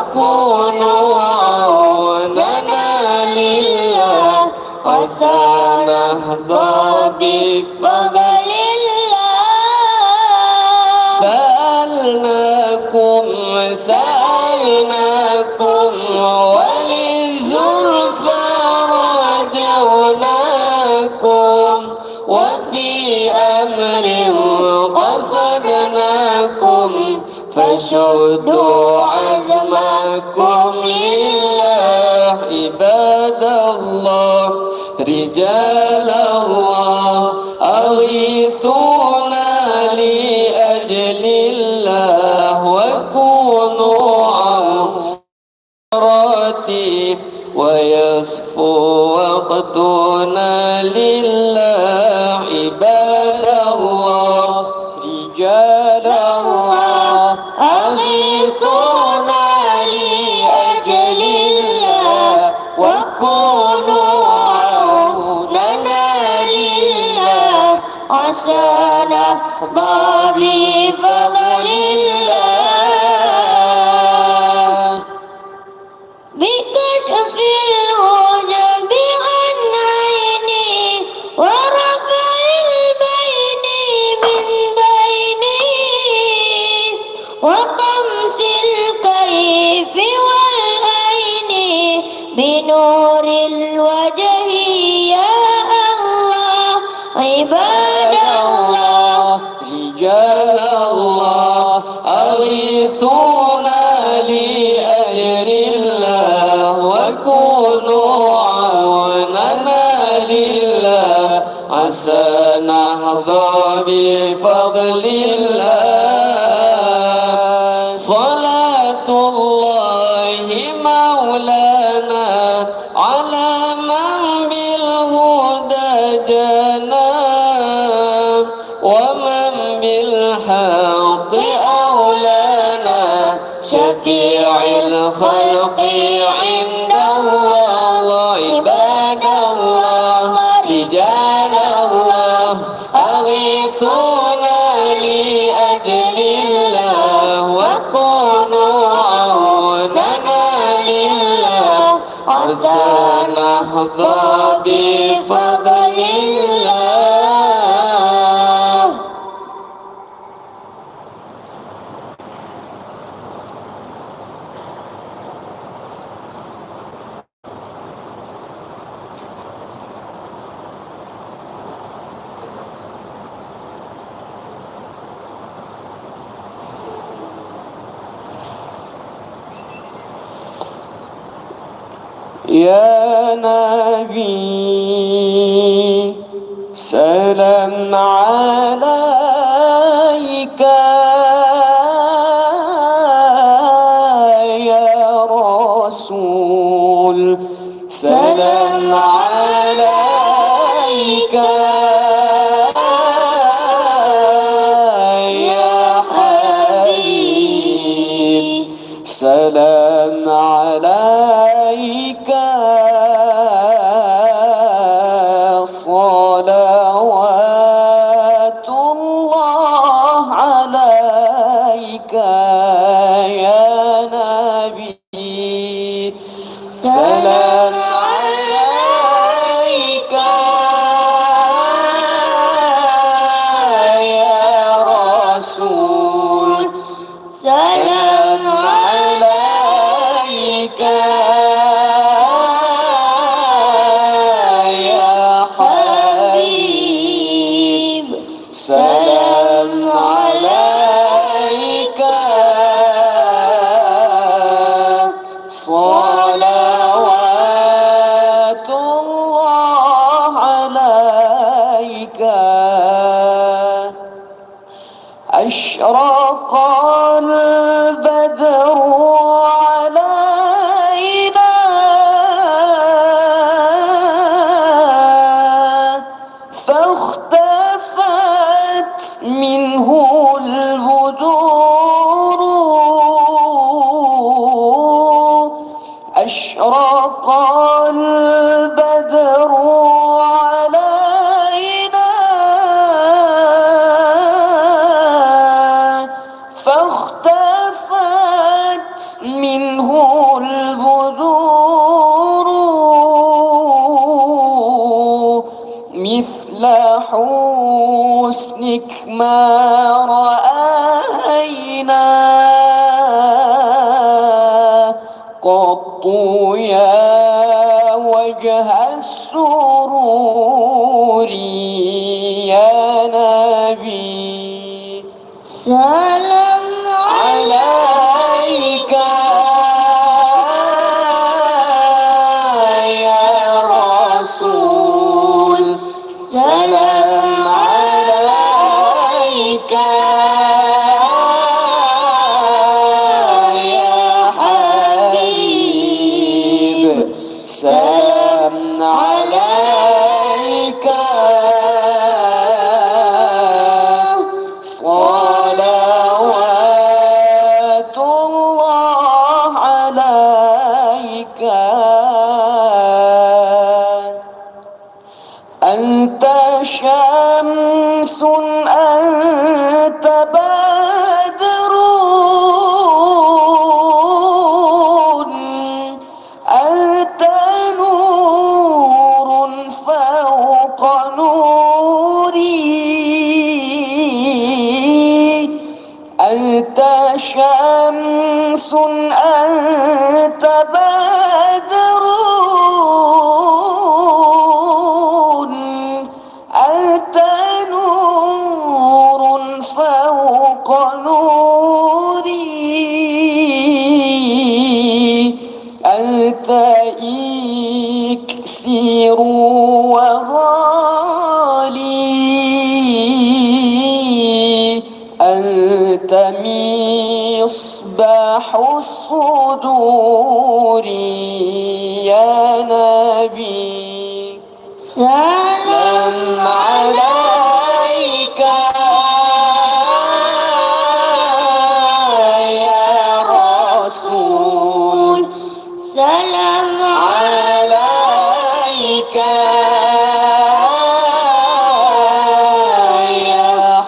وكونوا عوننا لله وسنهضى بفضل الله. سألناكم وللزلفى رجوناكم وفي أمر قصدناكم فشدوا عزمكم لله. عباد الله رجال الله أغيثونا لأجل الله وكونوا عوراتي ويصفو وقتنا لله. عباد الله رجال الله أغيثونا لأجل الله وكونوا عوننا لله وسنحظى بفضل الله. بكشف الحجب عن عيني ورفع البين من بيني وطمس الكيف والعين بنور الوجه يا الله. عباد الله رجال الله أغيثونا لأجل الله وكونوا عوننا لله وسنهضى بفضل الله. صلاة الله مولانا على من بالهدى جنى ومن بالحق أولانا شفيع الخلق عند الله. عباد الله رجال الله أغيثونا لأجل الله وكونوا عوننا لله وسنهضى بفضل الله. يا نبي سلام عليك يا رسول سلام عليك يا حبيب سلام عليك صلوات الله عليك يا نبي سلام عليك يا رسول سلام عليك سلام عليك صلوات الله عليك. أشرق البدر علينا فاختفت منه البدور. أشرق البدر علينا فاختفت منه يا وجه السرور يا نبي سلام عليك يا رسول سلام عليك يا حبيب سلام عليك صلوات الله عليك أنت شمس أنت بدر أنت نور فوق نوري أنت شمس أنت بدر أنت نور فوق نوري أنت إكسير وغالي أنت مصباح الصدور يا نبي سلام عليك يا رسول سلام عليك يا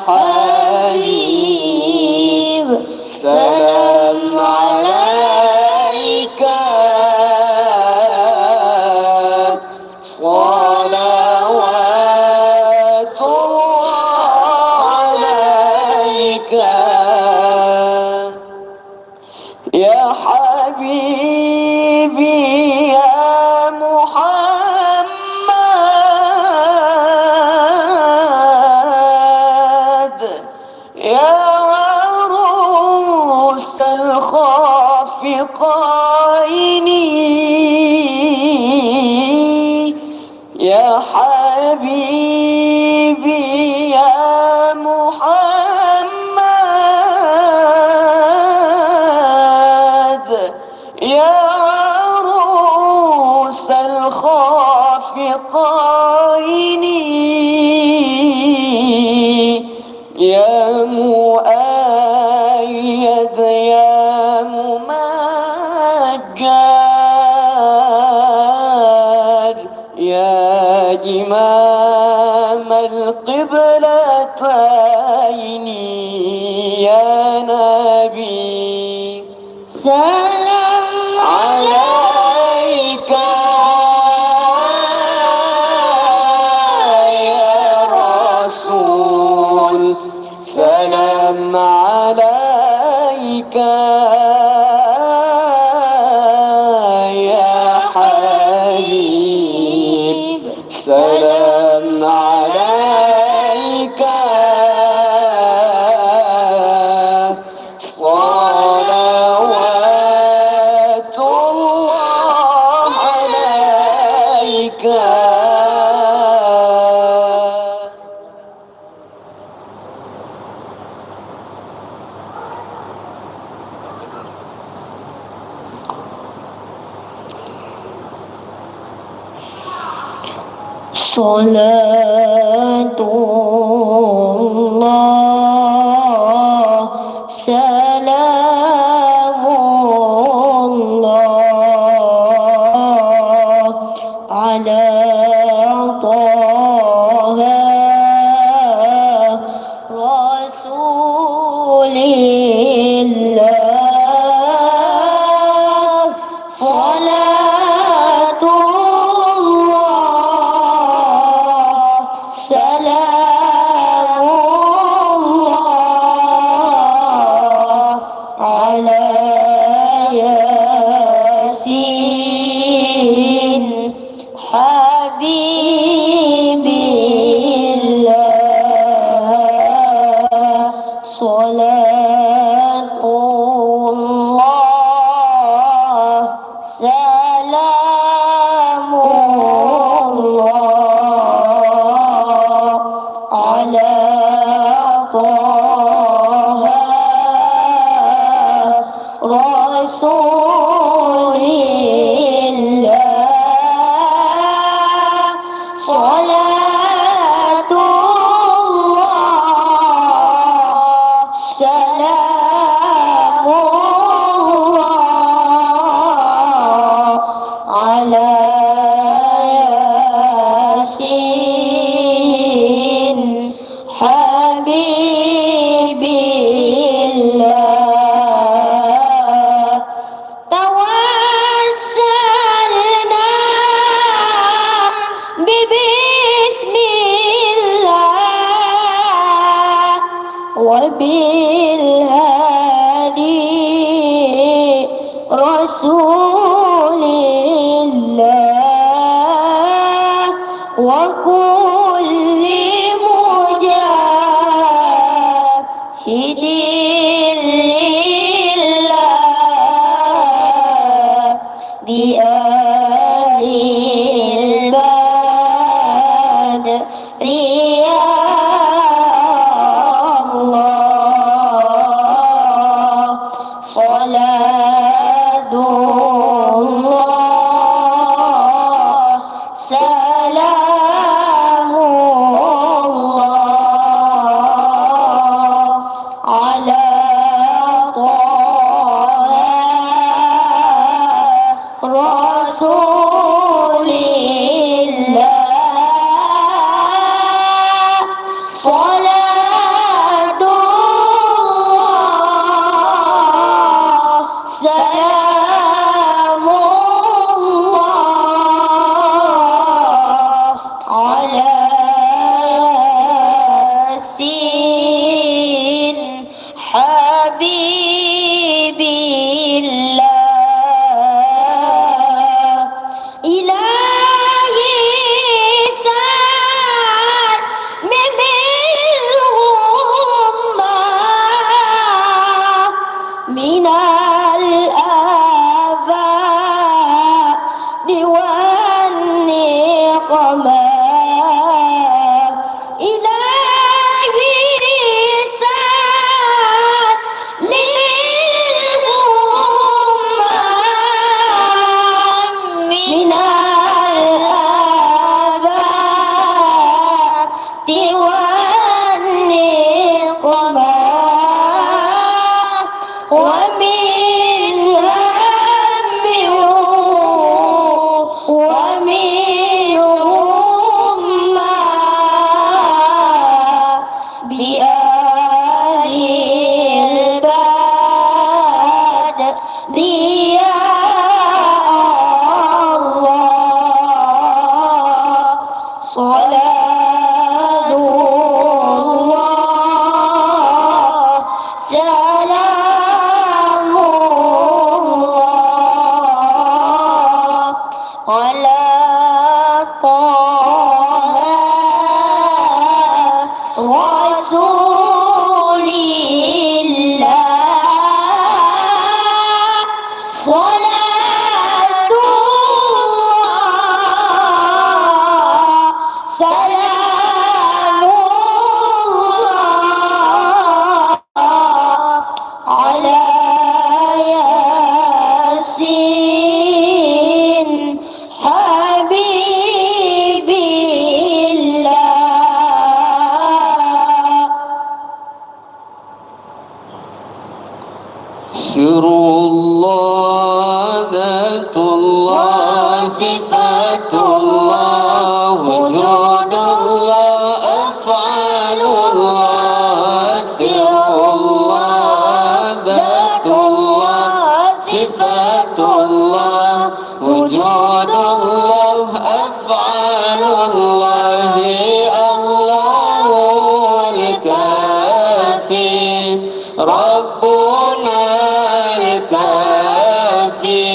حبيب سلام عليك صلوات الله عليك يا حبيبي يا محمد يا عروس الخافقين يا حبيبي يا محمد يا عروس الخافقين يا مؤيد يا ممجد يا إمام القبلتين يا نبي سلام عليك يا رسول سلام عليك يا حبيب سلام عليك صلوات الله عليك صلاة الله سلام الله على طه رسول الله صلاة الله سلام الله على ياسين ياسين حبيبي الله صلاة الله سلام الله على طه رسول الله صلاة الله سلام الله على ياسين حبيبي الله توسلنا ببسم الله وبالهادي رسول الله وكل مجاهد لله بآل البدر يا الله صلاة الله سلام الله على طه رسول الله صلاة الله سلام الله على ياسين حبيبي الله إلهي سلم الأمة من الآفات والنقمة إلهي سلم الأمة من الآفات والنقمة ومن هم ومن غمة بآل البدر يا الله صلاة الله سلام الله على طه رسول الله صلاة الله سلام الله على ياسين حبيبي الله سر الله ذات الله صفات الله وجود الله أفعال الله سر الله ذات الله صفات الله وجود الله أفعال الله الله الكافي ربنا الكافي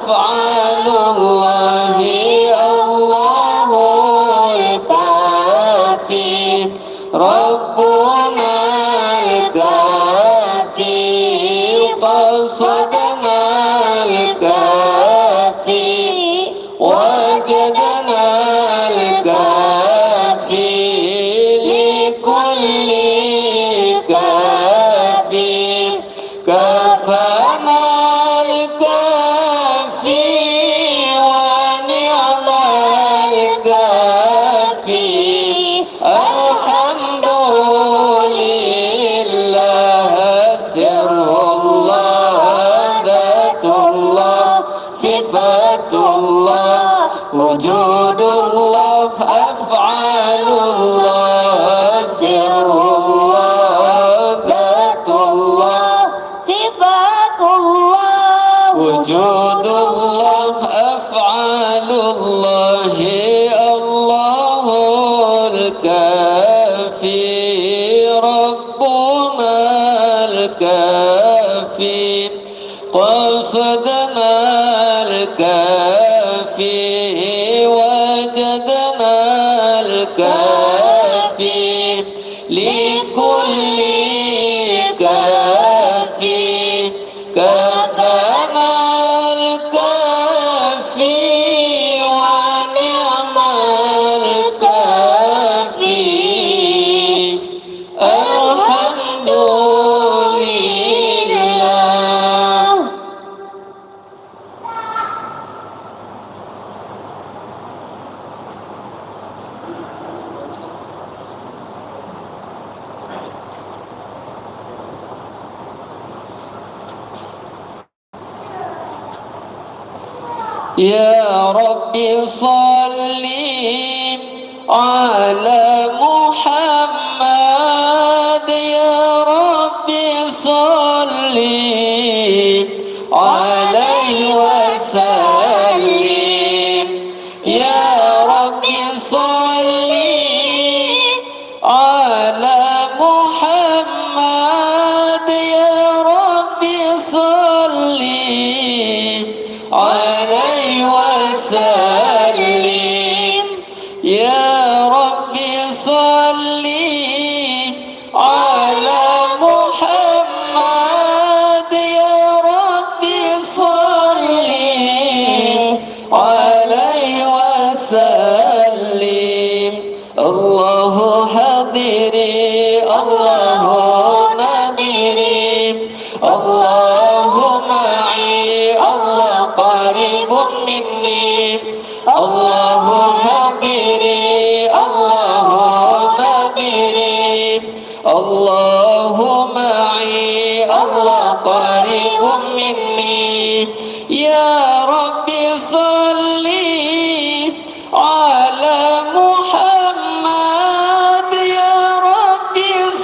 أفعال الله الله الكافي ربنا الكافي قصدنا الكافي وجدنا الكافي لكل كافي كفانا الكافي ونعم الكافي الحمد لله سر الله ذات الله صفات الله وجود الله أفعال الله سر الله ذات الله صفات الله وجود الله أفعال الله الله الكافي ربنا الكافي قصدنا الكافي وجدنا الكافي لكل كافي كفانا الكافي ونعم الكافي الحمد لله. يا رب صل على محمد يا رب صل عليه وسلم يا رب صل على محمد يا رب صل عليه وسلم يا رب صل على محمد يا رب صل عليه وسلم الله حاضري الله نادري الله معي الله قريب مني الله حاضري الله نادري الله معي الله قريب مني يا رب صل على محمد يا رب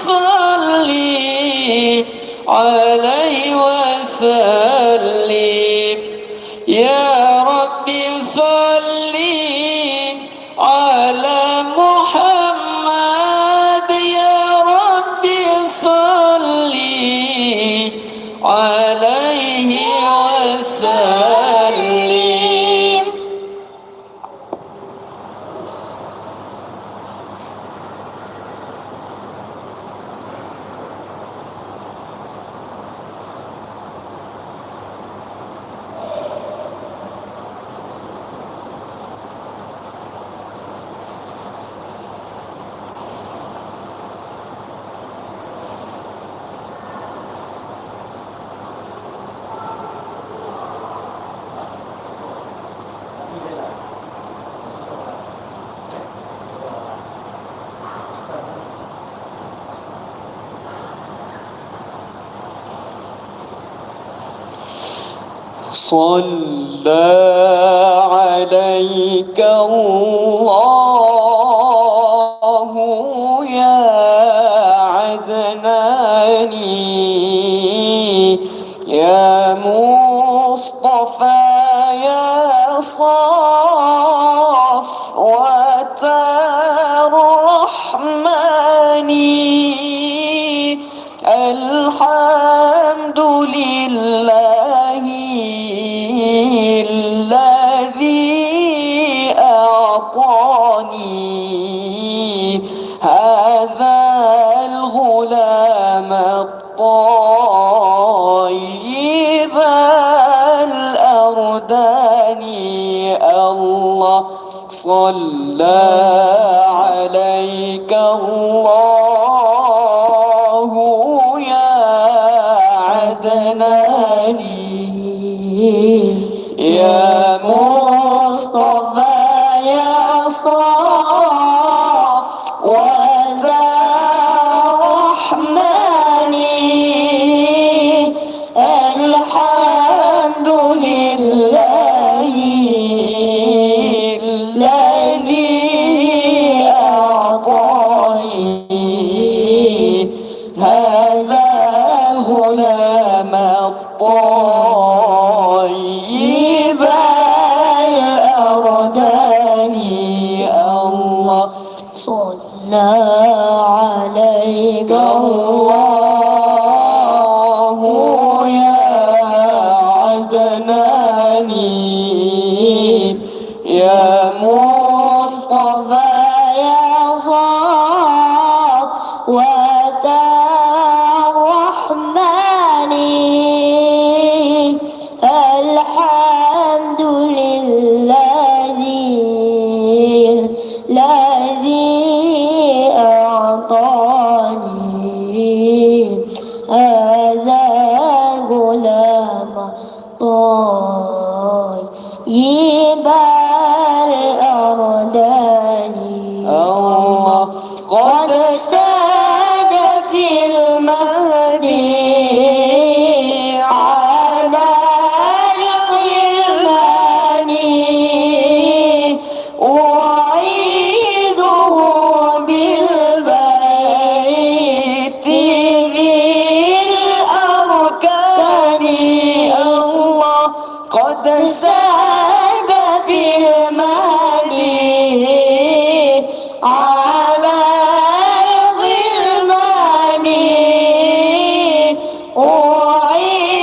صل عليه وسلم يا رب صل على محمد يا رب صل عليه وسلم. صلى عليك الله يا عدناني يا مصطفى يا صفوة الرحمن الحمد لله طيب الأردان. الله صلى عليك الله يا عدناني، يا مصطفى يا صفوة رحماني. الحمد لله الذي أعطاني هذا الغلام الطيب الأرداني. الله صلى عليك الله يا عدناني، يا مصطفى يا صفوة الرحمن. الحمد لله الذي أعطاني هذا غلام طيب الأردان. الله قد ساد في المهدي على الغلمان، أعيده بالبيت ذي الأركان. الله قد ساد في المهدي على الغلمان، أعيده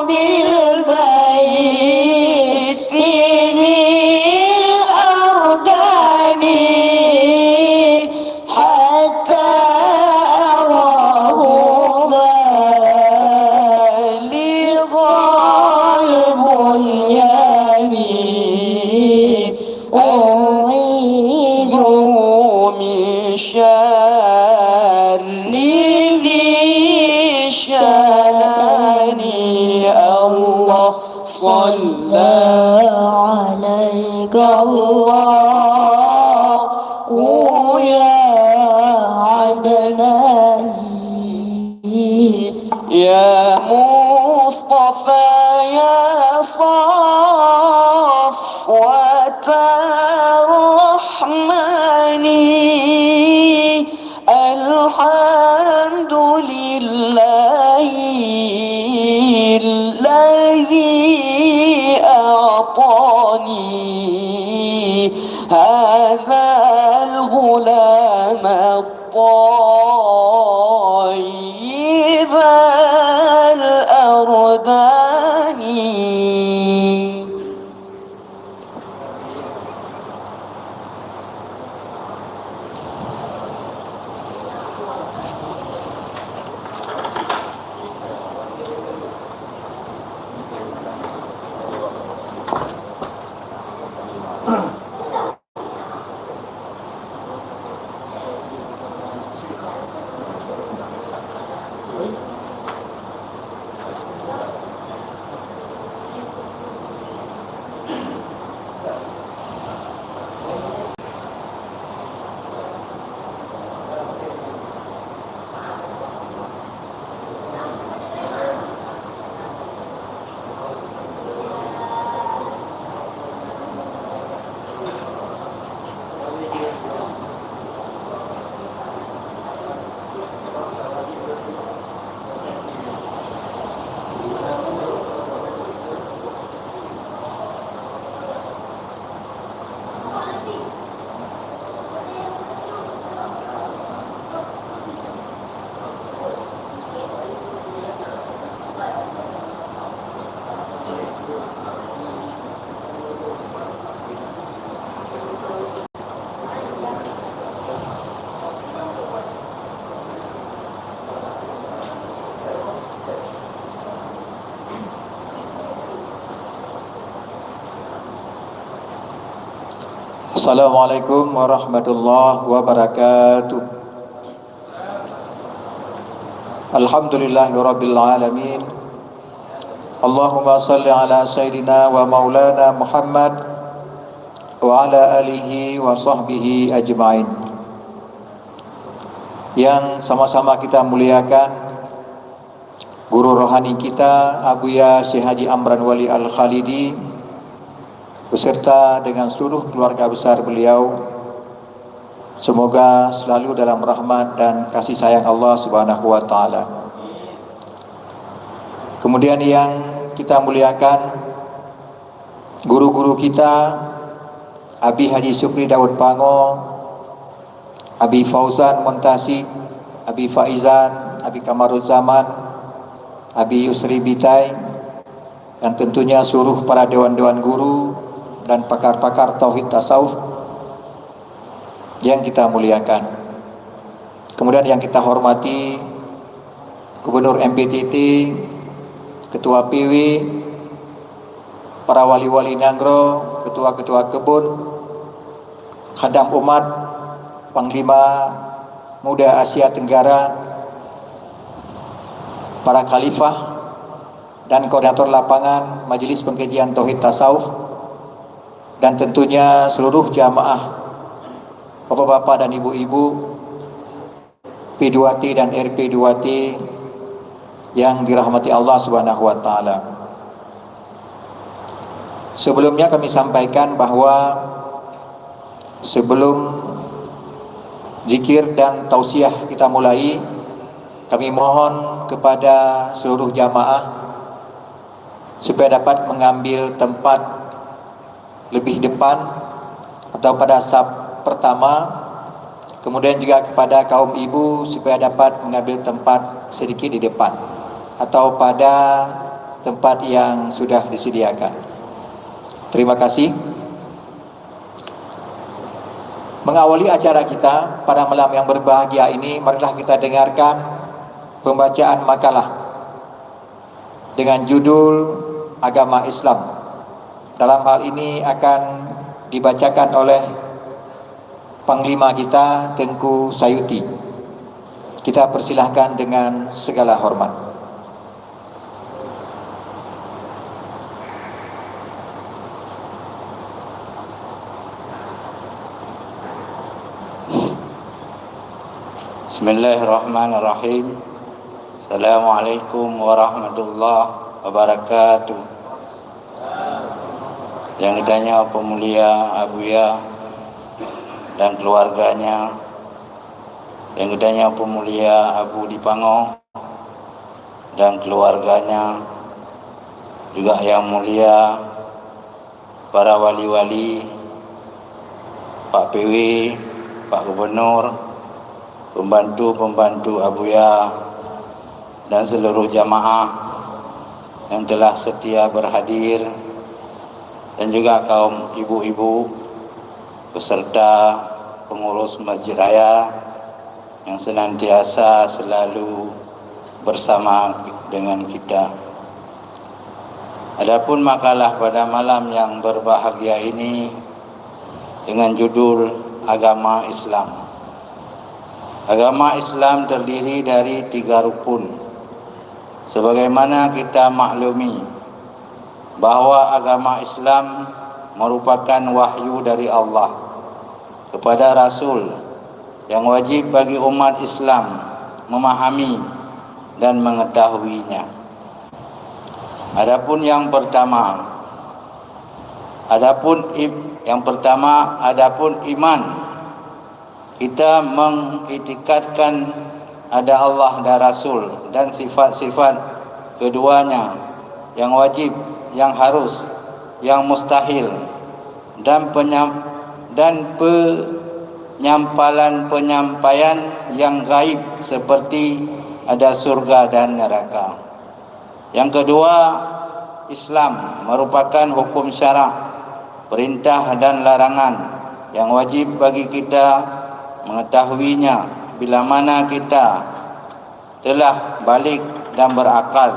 بالبيت ذي الأركان، حتى أراه بالغ البنيان. أعيده من شر ذي الشنان. الله صلى عليك الله يا عدناني، يا مصطفى يا صفوة الرحمن. الحمد لله الذي أعطاني هذا الغلام الطيب الأرداني. Assalamualaikum warahmatullahi wabarakatuh. Alhamdulillahirabbil alamin. Allahumma salli ala sayyidina wa maulana Muhammad wa ala alihi wa sahbihi ajma'in. Yang sama-sama kita muliakan guru rohani kita Abuya Syekh Haji Amran Wali Al-Khalidi beserta dengan seluruh keluarga besar beliau, semoga selalu dalam rahmat dan kasih sayang Allah Subhanahu wa taala. Kemudian yang kita muliakan guru-guru kita, Abi Haji Syukri Daud Pango, Abi Fauzan Muntasib, Abi Faizan, Abi Kamaruzzaman, Abi Yusri Bitai, dan tentunya seluruh para dewan-dewan guru dan pakar-pakar tauhid tasawuf yang kita muliakan. Kemudian yang kita hormati Gubernur MPTT, Ketua PW, para wali-wali Nangro, ketua-ketua kebun, khadam umat, Panglima Muda Asia Tenggara, para khalifah dan koordinator lapangan Majelis Pengkajian Tauhid Tasawuf, dan tentunya seluruh jamaah bapak-bapak dan ibu-ibu P2T dan RP2T yang dirahmati Allah Subhanahu wa taala. Sebelumnya kami sampaikan bahwa sebelum zikir dan tausiah kita mulai, kami mohon kepada seluruh jamaah supaya dapat mengambil tempat lebih depan atau pada saf pertama, kemudian juga kepada kaum ibu supaya dapat mengambil tempat sedikit di depan atau pada tempat yang sudah disediakan. Terima kasih. Mengawali acara kita pada malam yang berbahagia ini, marilah kita dengarkan pembacaan makalah dengan judul Agama Islam. Dalam hal ini akan dibacakan oleh Panglima kita Tengku Sayuti. Kita persilahkan dengan segala hormat. Bismillahirrahmanirrahim. Assalamualaikum warahmatullahi wabarakatuh. Yang ditanya pemulia Abuya dan keluarganya, yang ditanya pemulia Abu Dipango dan keluarganya, juga yang mulia para wali-wali, Pak PW, Pak Gubernur, pembantu-pembantu Abuya, dan seluruh jamaah yang telah setia berhadir, dan juga kaum ibu-ibu beserta pengurus Masjid Raya yang senantiasa selalu bersama dengan kita. Adapun makalah pada malam yang berbahagia ini dengan judul Agama Islam. Agama Islam terdiri dari 3 rukun. Sebagaimana kita maklumi bahwa agama Islam merupakan wahyu dari Allah kepada Rasul yang wajib bagi umat Islam memahami dan mengetahuinya. Adapun yang pertama, adapun iman. Kita mengiktikadkan ada Allah dan Rasul dan sifat-sifat keduanya yang wajib, yang harus, yang mustahil, dan penyampaian yang gaib seperti ada surga dan neraka. Yang kedua, Islam merupakan hukum syarak, perintah dan larangan yang wajib bagi kita mengetahuinya bila mana kita telah balik dan berakal,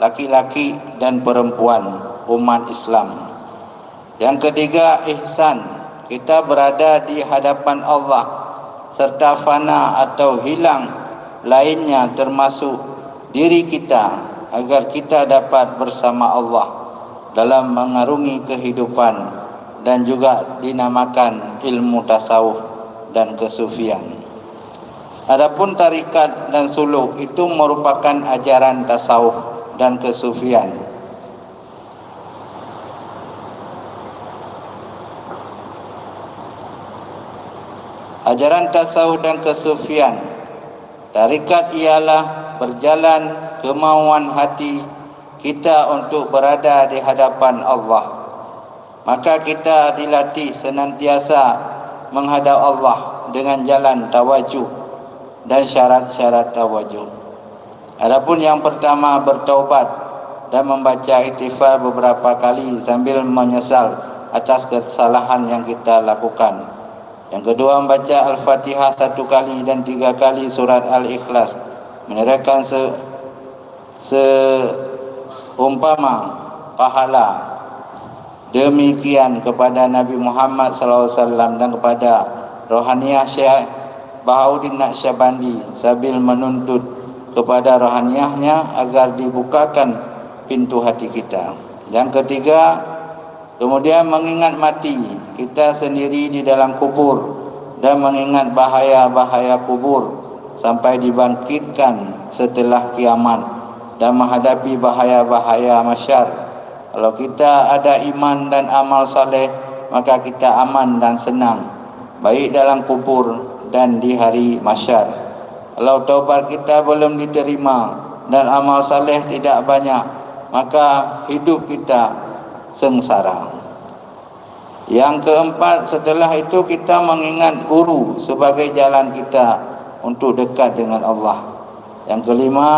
laki-laki dan perempuan umat Islam. Yang ketiga, ihsan kita berada di hadapan Allah serta fana atau hilang lainnya termasuk diri kita, agar kita dapat bersama Allah dalam mengarungi kehidupan dan juga dinamakan ilmu tasawuf dan kesufian. Adapun tarikat dan suluk itu merupakan ajaran tasawuf dan kesufian. Ajaran tasawuf dan kesufian, tarikat ialah berjalan kemauan hati kita untuk berada di hadapan Allah. Maka kita dilatih senantiasa menghadap Allah dengan jalan tawajuh dan syarat-syarat tawajuh. Adapun yang pertama, bertaubat dan membaca istighfar beberapa kali sambil menyesal atas kesalahan yang kita lakukan. Yang kedua, membaca Al-Fatihah 1 kali dan 3 kali surat Al-Ikhlas, menyerahkan seumpama pahala demikian kepada Nabi Muhammad SAW dan kepada Rohaniyah Syekh Bahauddin Naqsyabandi sambil menuntut kepada rohaniyahnya agar dibukakan pintu hati kita. Yang ketiga, kemudian mengingat mati kita sendiri di dalam kubur dan mengingat bahaya-bahaya kubur sampai dibangkitkan setelah kiamat dan menghadapi bahaya-bahaya masyar. Kalau kita ada iman dan amal saleh, maka kita aman dan senang, baik dalam kubur dan di hari masyar. Kalau taubat kita belum diterima dan amal saleh tidak banyak, maka hidup kita sengsara. Yang keempat, setelah itu kita mengingat guru sebagai jalan kita untuk dekat dengan Allah. Yang kelima,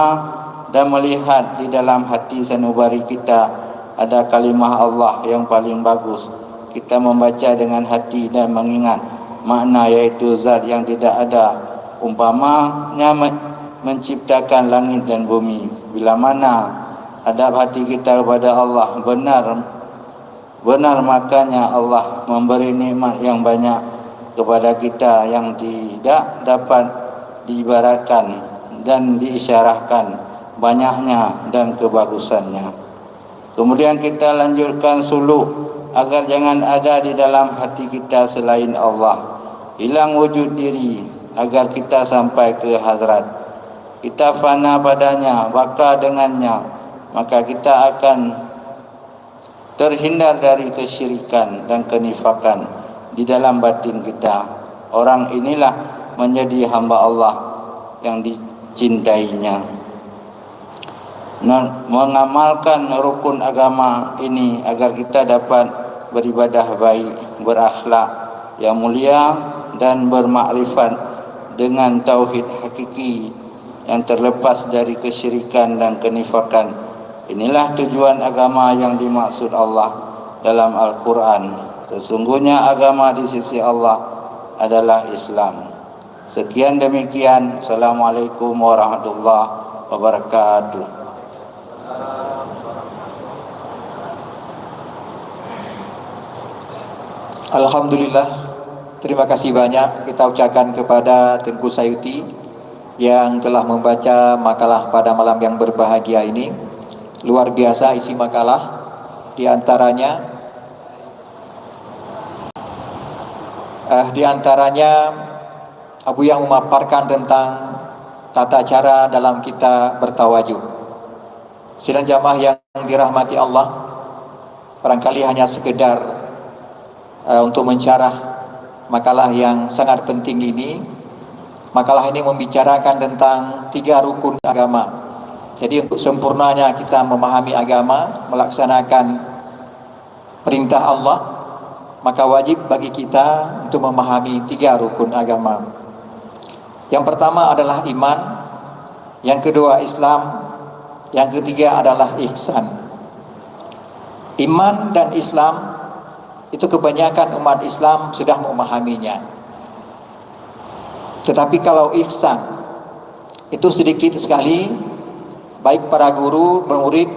dan melihat di dalam hati sanubari kita ada kalimah Allah yang paling bagus. Kita membaca dengan hati dan mengingat makna, yaitu zat yang tidak ada umpamanya menciptakan langit dan bumi. Bila mana adab hati kita kepada Allah benar, makanya Allah memberi nikmat yang banyak kepada kita yang tidak dapat diibaratkan dan diisyarahkan banyaknya dan kebagusannya. Kemudian kita lanjutkan suluk agar jangan ada di dalam hati kita selain Allah. Hilang wujud diri agar kita sampai ke hazrat. Kita fana padanya, baka dengannya, maka kita akan terhindar dari kesyirikan dan kenifakan di dalam batin kita. Orang inilah menjadi hamba Allah yang dicintainya. Mengamalkan rukun agama ini agar kita dapat beribadah baik, berakhlak yang mulia dan bermakrifat dengan tauhid hakiki yang terlepas dari kesyirikan dan kenifakan. Inilah tujuan agama yang dimaksud Allah dalam Al-Quran. Sesungguhnya agama di sisi Allah adalah Islam. Sekian demikian. Assalamualaikum warahmatullahi wabarakatuh. Alhamdulillah, terima kasih banyak kita ucapkan kepada Tengku Sayuti yang telah membaca makalah pada malam yang berbahagia ini. Luar biasa isi makalah, di antaranya Abu yang memaparkan tentang tata cara dalam kita bertawajuh. Sidang jamaah yang dirahmati Allah, barangkali hanya sekedar untuk mensyarah makalah yang sangat penting ini. Makalah ini membicarakan tentang 3 rukun agama. Jadi untuk sempurnanya kita memahami agama, melaksanakan perintah Allah, maka wajib bagi kita untuk memahami 3 rukun agama. Yang pertama adalah iman, yang kedua Islam, yang ketiga adalah ihsan. Iman dan Islam itu kebanyakan umat Islam sudah memahaminya. Tetapi kalau ihsan itu sedikit sekali, baik para guru, murid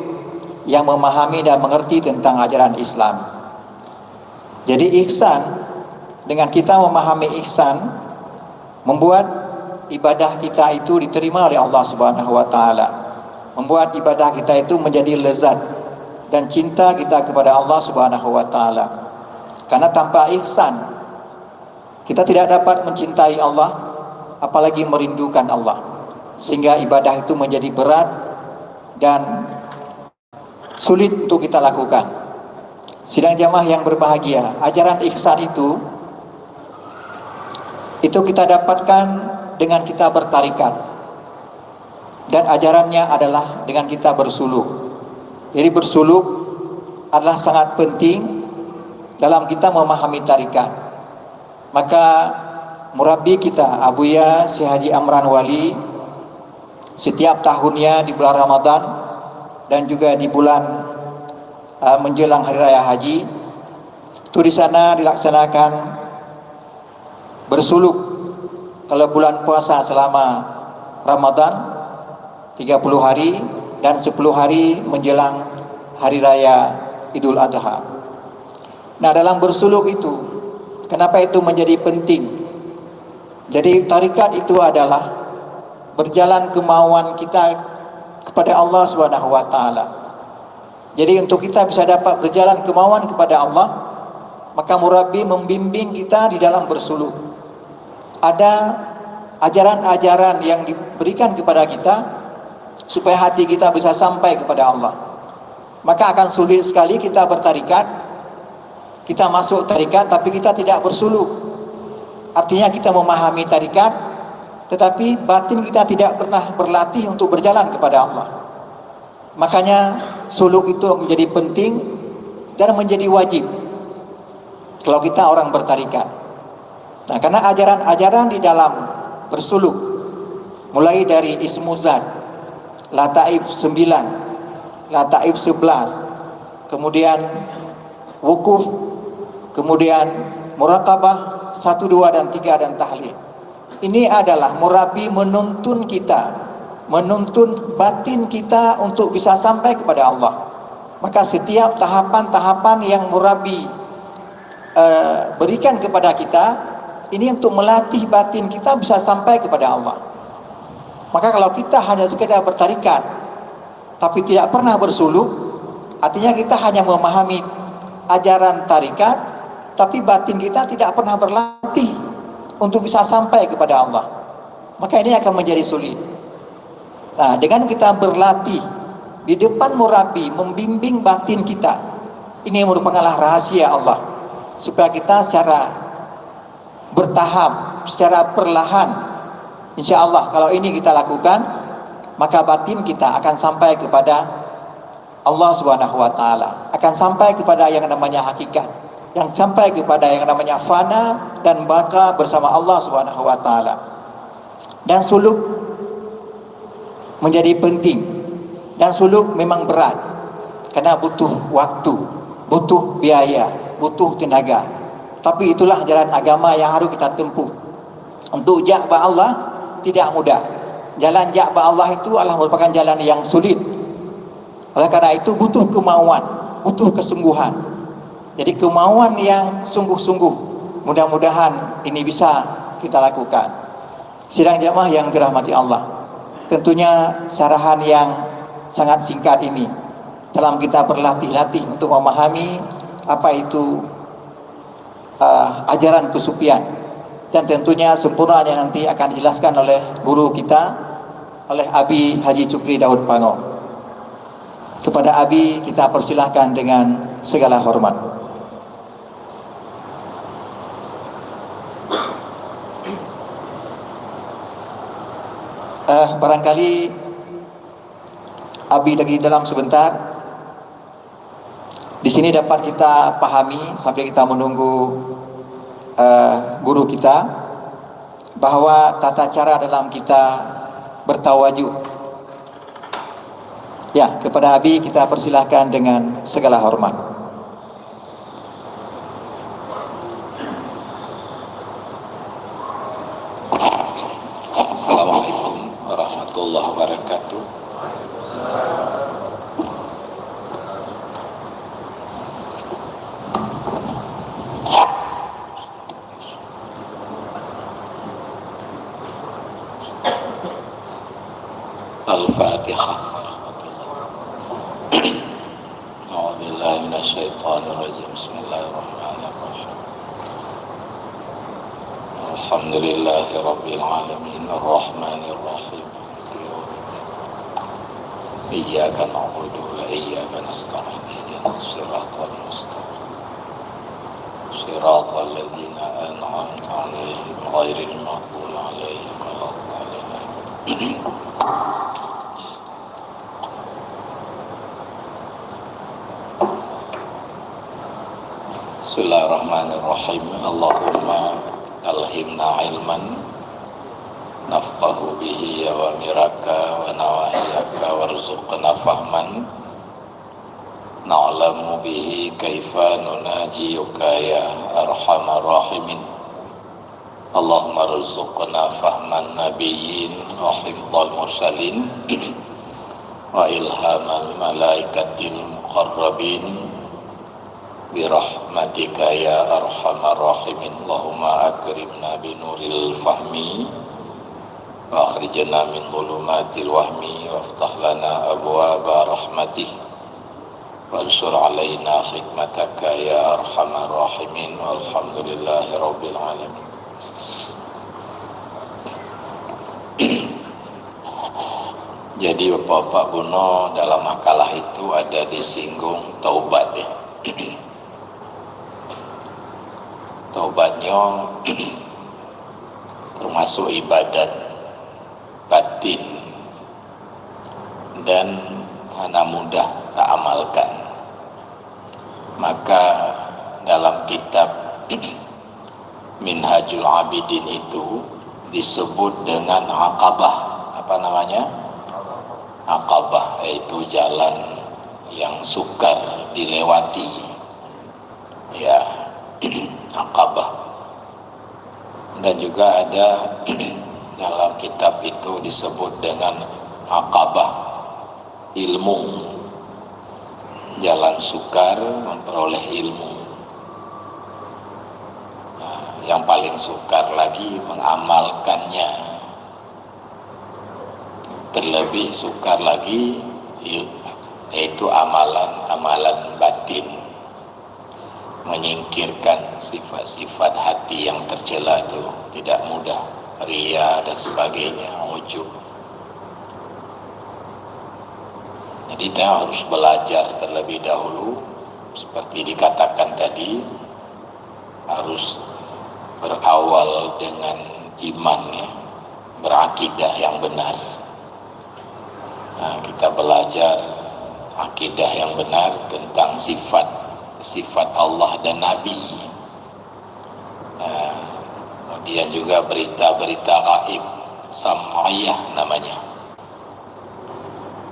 yang memahami dan mengerti tentang ajaran Islam. Jadi ihsan dengan kita memahami ihsan, membuat ibadah kita itu diterima oleh Allah Subhanahu wa taala. Membuat ibadah kita itu menjadi lezat dan cinta kita kepada Allah Subhanahu wa taala. Karena tanpa ihsan kita tidak dapat mencintai Allah, apalagi merindukan Allah. Sehingga ibadah itu menjadi berat dan sulit untuk kita lakukan. Sidang jamaah yang berbahagia, ajaran ihsan itu kita dapatkan dengan kita bertarikat, dan ajarannya adalah dengan kita bersuluk. Jadi bersuluk adalah sangat penting dalam kita memahami tarikat. Maka murabi kita Abuya Syekh Haji Amran Wali setiap tahunnya di bulan Ramadan dan juga di bulan menjelang Hari Raya Haji itu di sana dilaksanakan bersuluk. Kalau bulan puasa selama Ramadan 30 hari dan 10 hari menjelang Hari Raya Idul Adha. Nah, dalam bersuluk itu, kenapa itu menjadi penting? Jadi tarikat itu adalah berjalan kemauan kita kepada Allah Subhanahu wa taala. Jadi untuk kita bisa dapat berjalan kemauan kepada Allah, maka murabi membimbing kita di dalam bersuluk. Ada ajaran-ajaran yang diberikan kepada kita supaya hati kita bisa sampai kepada Allah. Maka akan sulit sekali kita bertarikat, kita masuk tarikat tapi kita tidak bersuluk. Artinya kita memahami tarikat tetapi batin kita tidak pernah berlatih untuk berjalan kepada Allah. Makanya suluk itu menjadi penting dan menjadi wajib kalau kita orang bertarikat. Nah, karena ajaran-ajaran di dalam bersuluk mulai dari Ismu Zat, Lataif 9, Lataif 11, kemudian wukuf, kemudian muraqabah 1, 2 dan 3 dan tahlil. Ini adalah murabi menuntun kita, menuntun batin kita untuk bisa sampai kepada Allah. Maka setiap tahapan-tahapan yang murabi berikan kepada kita ini untuk melatih batin kita bisa sampai kepada Allah. Maka kalau kita hanya sekedar bertarikat tapi tidak pernah bersuluk, artinya kita hanya memahami ajaran tarikat tapi batin kita tidak pernah berlatih untuk bisa sampai kepada Allah. Maka ini akan menjadi sulit. Nah, dengan kita berlatih di depan murabi membimbing batin kita, ini merupakan rahasia Allah supaya kita secara bertahap, secara perlahan, insya Allah kalau ini kita lakukan, maka batin kita akan sampai kepada Allah Subhanahu wa taala, akan sampai kepada yang namanya hakikat, yang sampai kepada yang namanya fana dan baka bersama Allah Subhanahu wa taala. Dan suluk menjadi penting, dan suluk memang berat karena butuh waktu, butuh biaya, butuh tenaga. Tapi itulah jalan agama yang harus kita tempuh. Untuk ja'bah Allah tidak mudah. Jalan ja'bah Allah itu adalah merupakan jalan yang sulit. Oleh karena itu butuh kemauan, butuh kesungguhan. Jadi kemauan yang sungguh-sungguh. Mudah-mudahan ini bisa kita lakukan. Sidang jamaah yang dirahmati Allah, tentunya sarahan yang sangat singkat ini dalam kita berlatih-latih untuk memahami apa itu ajaran kesufian, dan tentunya sempurnanya nanti akan dijelaskan oleh guru kita, oleh Abi Haji Cukri Daud Pango. Kepada Abi kita persilahkan dengan segala hormat. Barangkali Abi lagi dalam sebentar. Di sini dapat kita pahami sampai kita menunggu guru kita bahwa tata cara dalam kita bertawajuk. Ya, kepada Abi kita persilahkan dengan segala hormat. Assalamualaikum warahmatullahi wabarakatuh. Al-Fatihah. A'udzubillahi minasyaitonir rajim. Bismillahirrahmanirrahim. Alhamdulillahi rabbil alamin arrahmanir rahim. Iyyaka na'budu wa iyyaka nasta'in. Ihdinas siratal mustaqim. Siratal ladzina an'amta 'alaihim ghairil maghdubi 'alaihim waladdallin. Bismillahirrahmanirrahim. Allahumma alhimna ilman nafqahu bihi awamiraka wa nawahiyaka warzuqna fahman na'lamu bihi kaifa nunajiyuka ya arhamar rahimin. Allahumma rzuqna fahman nabiyyin wa hifdzal mursalin wa ilhamal malaikatil muqarrabin birahmatika ya arhamar rahimin. Allahumma akrimna binuril fahmi wa akhrijna min dhulumatil wahmi waftah lana abwaaba rahmatih wansur alaina khidmataka ya arhamar rahimin. Walhamdulillahi rabbil alamin. Jadi Bapak Buno dalam makalah itu ada disinggung taubat ya. Taubatnya termasuk ibadat batin dan hana mudah tak amalkan. Maka dalam kitab Minhajul Abidin itu disebut dengan Aqabah. Apa namanya? Aqabah, yaitu jalan yang sukar dilewati ya. Aqabah. Dan juga ada dalam kitab itu disebut dengan Aqabah ilmu, jalan sukar memperoleh ilmu. Nah, yang paling sukar lagi mengamalkannya, terlebih sukar lagi yaitu amalan-amalan batin, menyingkirkan sifat-sifat hati yang tercela itu tidak mudah, ria dan sebagainya, ujub. Jadi kita harus belajar terlebih dahulu, seperti dikatakan tadi, harus berawal dengan iman ya, berakidah yang benar. Nah, kita belajar akidah yang benar tentang sifat Allah dan Nabi. Nah, kemudian juga berita-berita gaib, sam'iyah namanya,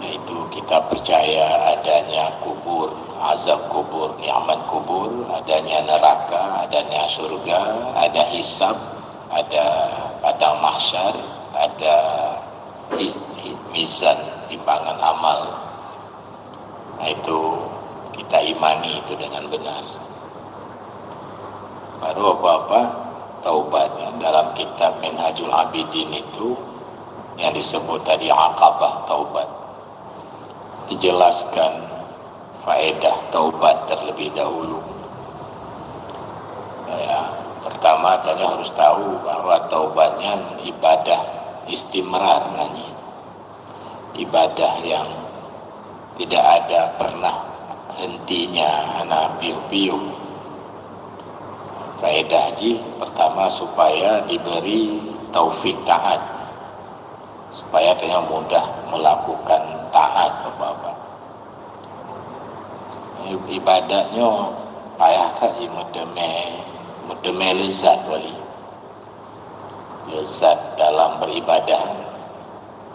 yaitu kita percaya adanya kubur, azab kubur, nikmat kubur, adanya neraka, adanya surga, ada hisab, ada padang mahsyar, ada mizan, timbangan amal. Nah, itu kita imani itu dengan benar. Baru apa-apa taubatnya. Dalam kitab Minhajul Abidin itu yang disebut tadi Aqabah taubat, dijelaskan faedah taubat terlebih dahulu ya. Pertama tanya harus tahu bahwa taubatnya ibadah istimrar nanya, ibadah yang tidak ada pernah hentinya, nah piu-piu. Faedah ji pertama supaya diberi taufik taat, supaya dia mudah melakukan taat apa-apa. Ibadahnya payah kan mudeme lezat wali. Lezat dalam beribadah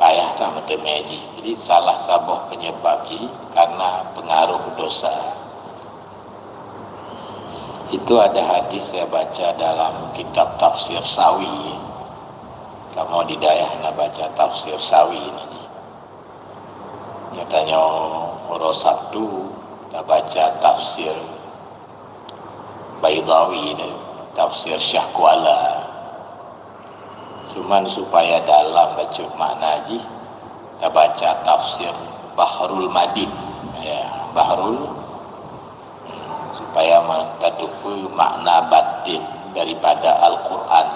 payah kan mudeme ji. Jadi salah sabah penyebab ji karena pengaruh dosa. Itu ada hadis saya baca dalam kitab Tafsir Sawi. Kamu di daerah nak baca Tafsir Sawi ini. Nyatanya orang Sabtu tak baca Tafsir Baydawi ini, Tafsir Syah Kuala. Cuman supaya dalam baca makna ji, kita baca tafsir Bahrul Madid, ya, Bahrul, supaya mendadupi makna batin daripada Al-Quran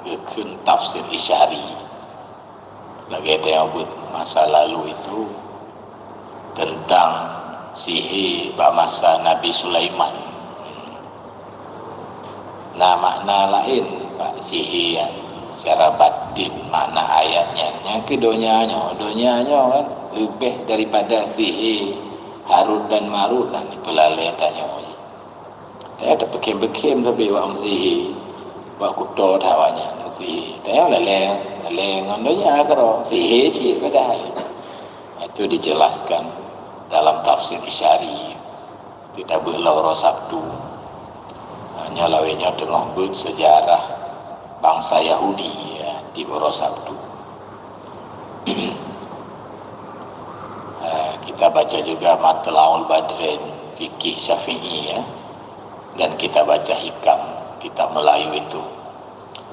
ke tafsir isyari. Lagi ada yang buat masa lalu itu tentang sihir masa Nabi Sulaiman. Nah, makna lain Pak sihir secara batin, makna ayatnya. Yang kedonyanya kan lebih daripada sihir Harut dan Marut dan pelalai tanya. Ada bekem-bekem tapi buat sihir, buat kudo tawanya sihir. Tanya leleng ngondonya karo sihir sih kedai. Itu dijelaskan dalam tafsir isyari. Tidak berlaura Sabtu. Hanya lawannya tengah buat sejarah bangsa Yahudi, ya, di Boro Sabtu. Kita baca juga Matlaul Badrin fikih Syafi'i, ya, dan kita baca hikam kitab Melayu itu.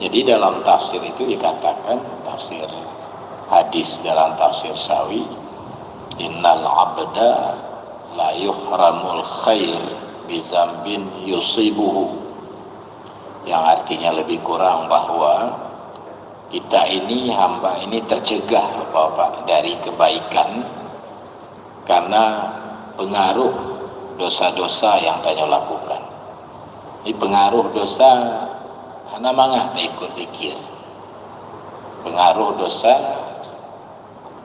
Jadi dalam tafsir itu dikatakan, tafsir hadis dalam tafsir Sawi, innal abda la yuhramul khair bizambin yusibuhu, yang artinya lebih kurang bahwa kita ini, hamba ini tercegah Bapak dari kebaikan karena pengaruh dosa-dosa yang dia lakukan. Ini pengaruh dosa hana mangah dia ikut zikir. Pengaruh dosa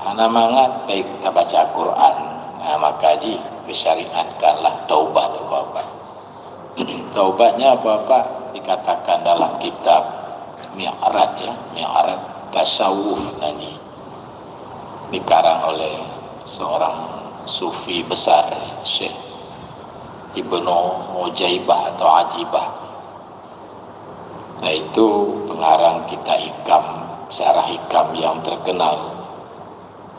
hana mangah dia kita baca Quran. Nah, maka disyariatkanlah taubat Bapak. Taubatnya Bapak dikatakan dalam kitab Mi'raj, ya, Mi'raj Tasawuf nanti dikarang oleh seorang sufi besar, Syekh Ibnu Mujaibah atau Ajibah. Nah, itu pengarang kita hikam, syarah hikam yang terkenal,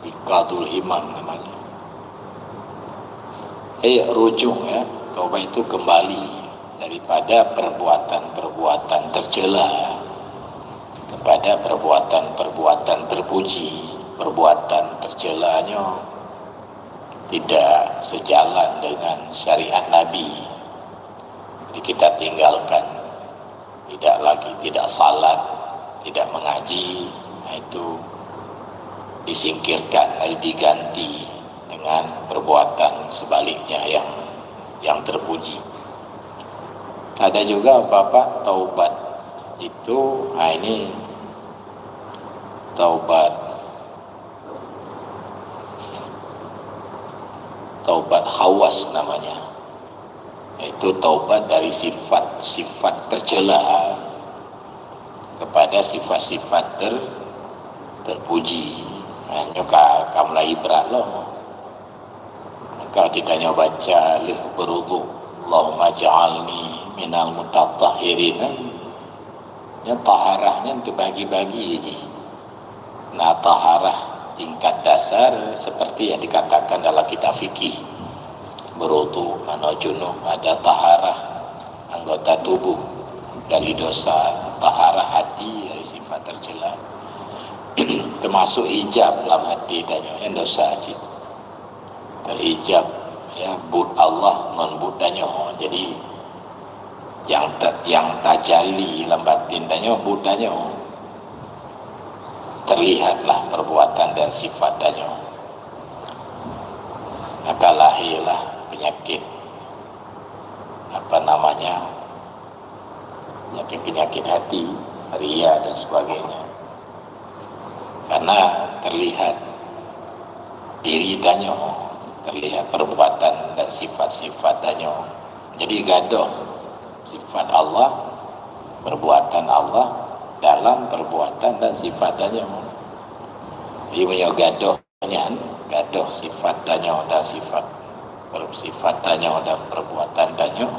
Iqadul Himam namanya. Rujuk, ya, taubat itu kembali daripada perbuatan-perbuatan tercela kepada perbuatan-perbuatan terpuji. Perbuatan tercelanya tidak sejalan dengan syariat Nabi, jadi kita tinggalkan. Tidak salat, tidak mengaji, itu disingkirkan, lalu diganti dengan perbuatan sebaliknya yang terpuji. Ada juga Bapak taubat itu, ini taubat khawas namanya. Itu taubat dari sifat-sifat tercela kepada sifat-sifat terpuji. Hanya kamu lah ibrat loh. Maka ditanya baca lih berudu Allahumma ja'alni minal mutatahhirin. Ya, taharahnya dibagi-bagi je. Nah, taharah tingkat dasar seperti yang dikatakan dalam kitab fikih, berudu, mano junub, ada taharah anggota tubuh dari dosa, taharah hati dari sifat tercela, termasuk hijab dalam hati tanya yang dosa cik terhijab, ya, bud Allah non budanya. Jadi yang tajalli dalam batin tanya budanya, terlihatlah perbuatan dan sifat tanya. Maka lahirlah penyakit penyakit hati, ria dan sebagainya, karena terlihat diri tanya, terlihat perbuatan dan sifat-sifat tanya. Jadi gaduh sifat Allah, perbuatan Allah dalam perbuatan dan sifat tanya. Ia punya gaduh sifat tanya dan sifat tanya dan perbuatan tanya.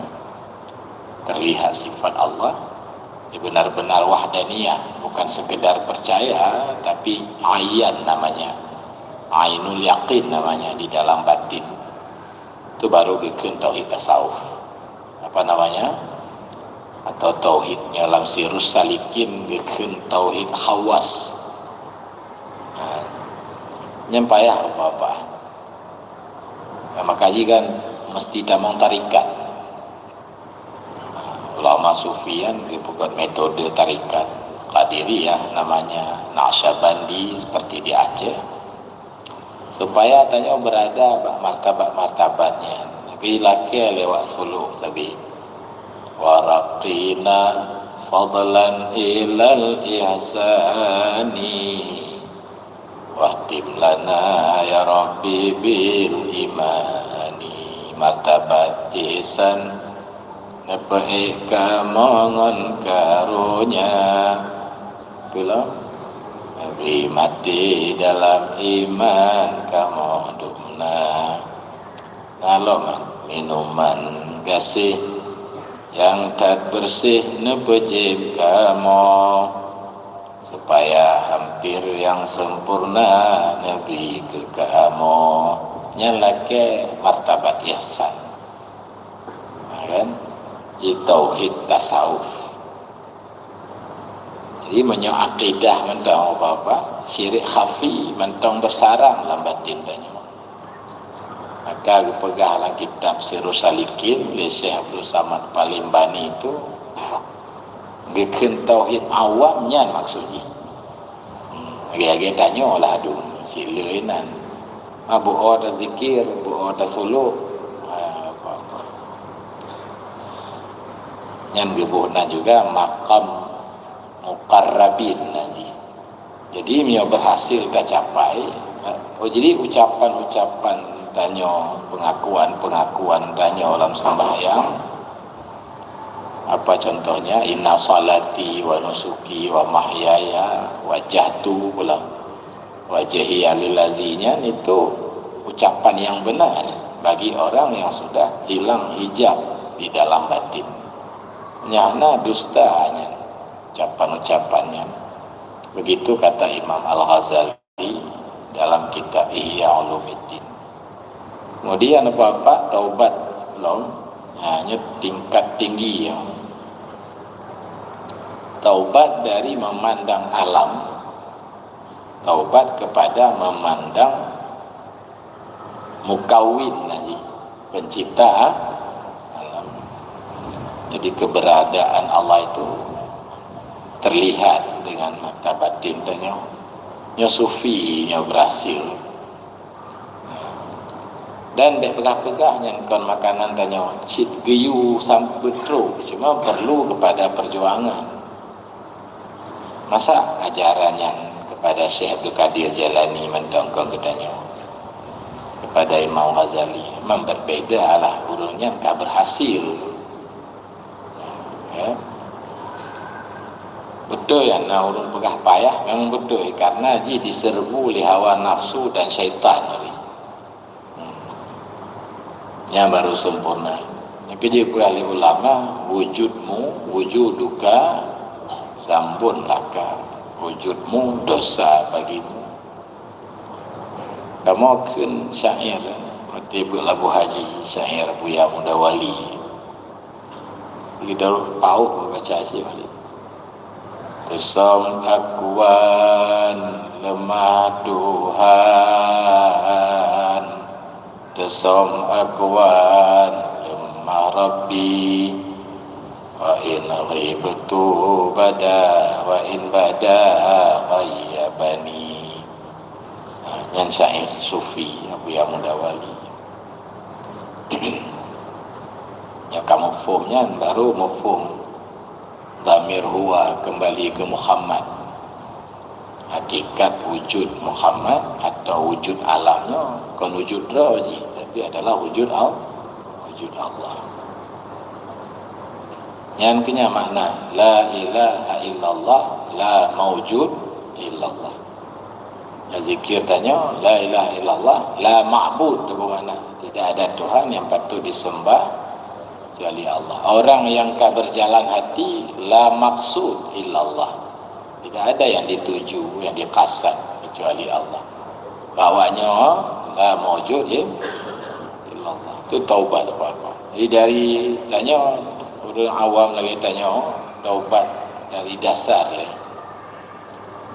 Terlihat sifat Allah, ia benar-benar wahdaniyah, bukan sekedar percaya, tapi ayan namanya, ainul yaqin namanya di dalam batin. Itu baru gekun tauhid tasawuf. Apa namanya? Atau tauhidnya dalam sirus salikin gekun tauhid khawas. yang payah apa-apa. Maka kan mesti damang tarikat. Ulama sufi kan ikut metode tarikat Qadiriyah, namanya Naqsyabandi seperti di Aceh, supaya tanya berada martabat-martabatnya. Gilake lewat suluk sabi waraqina fadlan ilal ihsani wahdim lana ya rabbi bil imani. Martabat ihsan nepaik kamongon karunya pula beri mati dalam iman kamodumna. Nalom minuman gasih yang tak bersih nepejib kamu, supaya hampir yang sempurna neberi ke kamu. Nyalake martabat ihsan, kan? Tauhid tasawuf. Jadi menyo akidah mentang apa-apa, syirik khafi mentang bersarang dalam batin tanya. Maka pegah dalam kitab Sirrus Salikin oleh Syekh Abdul Samad Palimbani itu bikin tauhid awamnya maksudnya. Lagi tanya lah aduh silainan. Abu ada zikir, abu ada suluk, apa-apa. Yang gebuhna juga makam muqarrabin nanti. Jadi dia berhasil tercapai. Oh jadi ucapan-ucapan tanya, pengakuan tanya dalam sembahyang, apa contohnya, inna salati wa nusuki wa mahyaya wajjahtu pula wajhiya lillazinya, itu ucapan yang benar bagi orang yang sudah hilang hijab di dalam batin. Nyana dustanya ucapan-ucapannya. Begitu kata Imam Al-Ghazali dalam kitab Ihya Ulumuddin. Kemudian apa-apa taubat belum, hanya tingkat tinggi ya. Taubat dari memandang alam, taubat kepada memandang mukawin lagi, pencipta alam. Jadi keberadaan Allah itu terlihat dengan mata batin tanya. Nya sufi nya berhasil. Dan dek pegah-pegah yang kon makanan tanya cit geyu sampai teruk, cuma perlu kepada perjuangan. Masa ajarannya kepada Syekh Abdul Qadir Jalani mendongkong ketanya kepada Imam Ghazali memang berbeda lah, urungnya tak berhasil ya. Betul ya, nah urung pegah payah memang betul karena dia diserbu oleh hawa nafsu dan syaitan oleh yang baru sempurna. Yang kerja oleh ulama, wujudmu wujuduka sambun laka, wujudmu dosa bagimu. Kamu akan syair tiba Labu Haji, syair Buya Mudawali. Kita tahu baca sih balik. Tesam akuan lemah Tuhan, tesam akuan lemah Rabbi, wa in ghibtu bada wa in bada ghayyabani. Yang syair sufi Buya Mudawali. Ya kamu mafhumnya baru mafhum dhamir huwa kembali ke Muhammad, hakikat wujud Muhammad atau wujud alamnya kan wujud raji, tapi adalah wujud Allah. Yang kenya makna la ilaha illallah la maujud illallah. Zikir tanya la ilaha illallah la ma'bud, itu bermakna tidak ada Tuhan yang patut disembah kecuali Allah. Orang yang berjalan hati la maksud illallah, tidak ada yang dituju, yang dikasat kecuali Allah. Bawanya la maujud illallah, itu taubat apa-apa. Jadi dari tanya orang awam lagi tanya taubat dari dasar lah.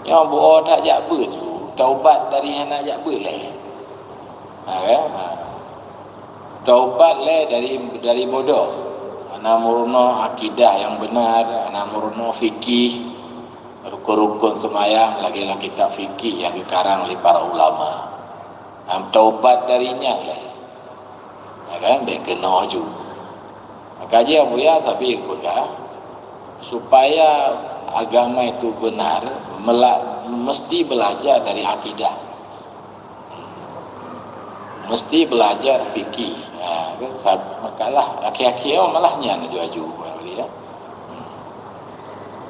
Yang buat tak jaga tu taubat dari anak jak boleh. Kan? Taubat dari bodoh. Ana murno akidah yang benar, ana murno fikih, rukun-rukun semayang, lagi kitab fikih yang dikarang oleh para ulama. Taubat darinya lah. Kan dia kena ju. Maka dia buya tapi supaya agama itu benar, mesti belajar dari akidah, mesti belajar fikih. Makalah aki-aki malahnya nak juaju ya.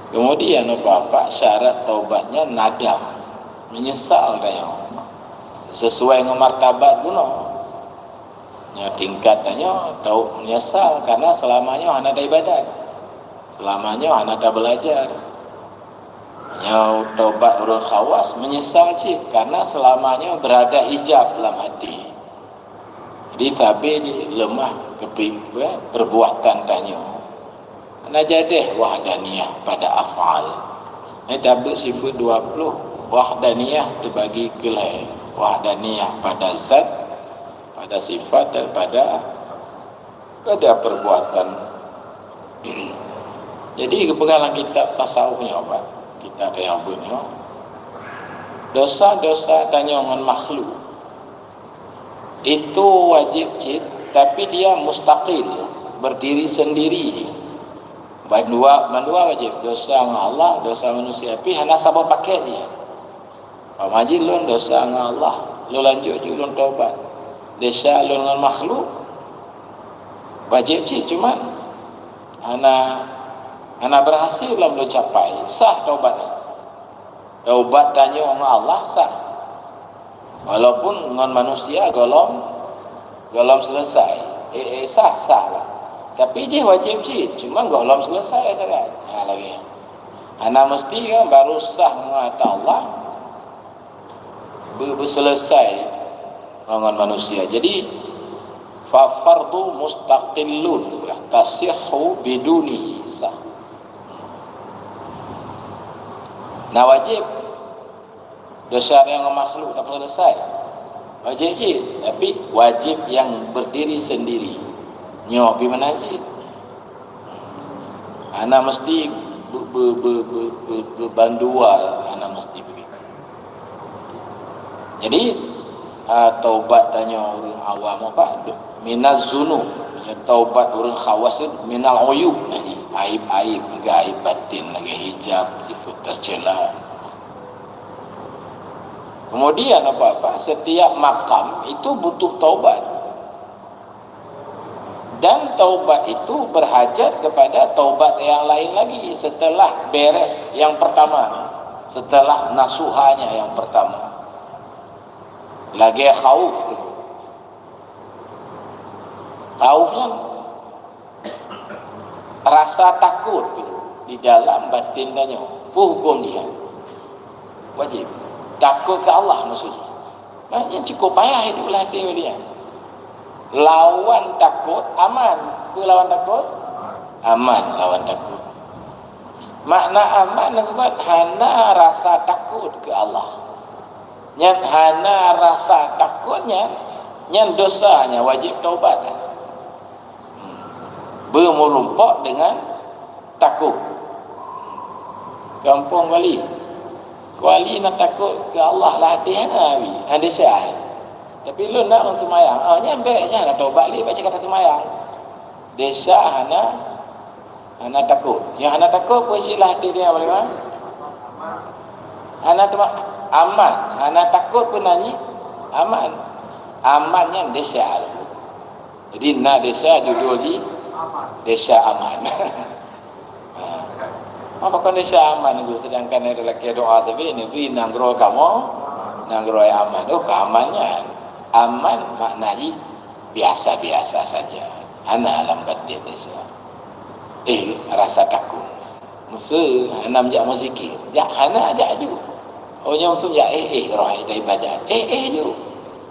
Kemudian apa syarat taubatnya nadam, menyesal dia sesuai dengan martabat guna. Ya tingkatannya tahu menyesal karena selamanya hana ada ibadat, selamanya hana ada belajar. Ya taubat orang khawas menyesal cik karena selamanya berada hijab dalam hati. Jadi sampai lemah perbuatan tanya. Ana jadeh wahdaniyah pada af'al. Ini tabuk sifat 20. Wahdaniyah dibagi ke lain. Wahdaniyah pada zat, pada sifat dan pada perbuatan. Jadi kepegangan kitab tasawufnya apa? Kitab yang punya dosa-dosa tanya dengan makhluk itu wajib cip, tapi dia mustaqil, berdiri sendiri. Bandua wajib, dosa dengan Allah, dosa manusia. Tapi hana sabar pakai dia. Pamaji lun dosa dengan Allah, lu lanjut je lun taubat. Dosa lun dengan makhluk wajib cip, cuman hana berhasil belum lu capai. Sah taubat. Taubat tanya dengan Allah sah. Walaupun dengan manusia golong selesai, sah lah. Tapi je wajib je, cuma golong selesai tak kan? Lagi. Ana mesti kan baru sah dengan Allah, selesai dengan manusia. Jadi fa fardu mustaqillun tasihhu bidunihi sah. Nah wajib dosa yang makhluk tak selesai. Wajib je, tapi wajib yang berdiri sendiri. Nyo gimana sih? Ana mesti berbandua, ana mesti begitu. Jadi taubat tanya orang awam apa? Minaz zunub. Taubat orang khawas itu minal uyub lagi. Aib-aib, aib batin lagi, hijab, sifat tercela. Kemudian apa-apa, setiap makam itu butuh taubat. Dan taubat itu berhajat kepada taubat yang lain lagi setelah beres yang pertama, setelah nasuhanya yang pertama. Lagi khauf. Khaufnya rasa takut di dalam batin tanya. Hukum dia wajib. Takut ke Allah maksudnya. Yang cukup payah hidup hati dia. Lawan takut aman. Itu lawan takut? Aman lawan takut. Makna aman buat hana rasa takut ke Allah. Yang hana rasa takutnya, yang dosanya wajib taubat. Bermerumpok dengan takut. Kampung wali. Kuali nak takut ke Allah lah hati Nabi. Hanya syahid. Tapi lu nak orang semayang. Nyambeknya nak taubat li baca kata semayang. Desa hana takut. Yang hana takut bersilah hati dia boleh kan? Hana aman. Hana takut pun nyanyi aman. Amannya desa. Jadi nak desa judul di desa aman. Apa kondisi aman itu, sedangkan ada lelaki doa tapi ini beri nanggro kamu nanggro yang aman. Oh keamannya aman maknanya biasa-biasa saja. Hana alam batin desa. Rasa takut. Musuh hana menjak muzikir. Jak hana ajak ju. Oh nyom tu jak roh dari ibadat. Ju.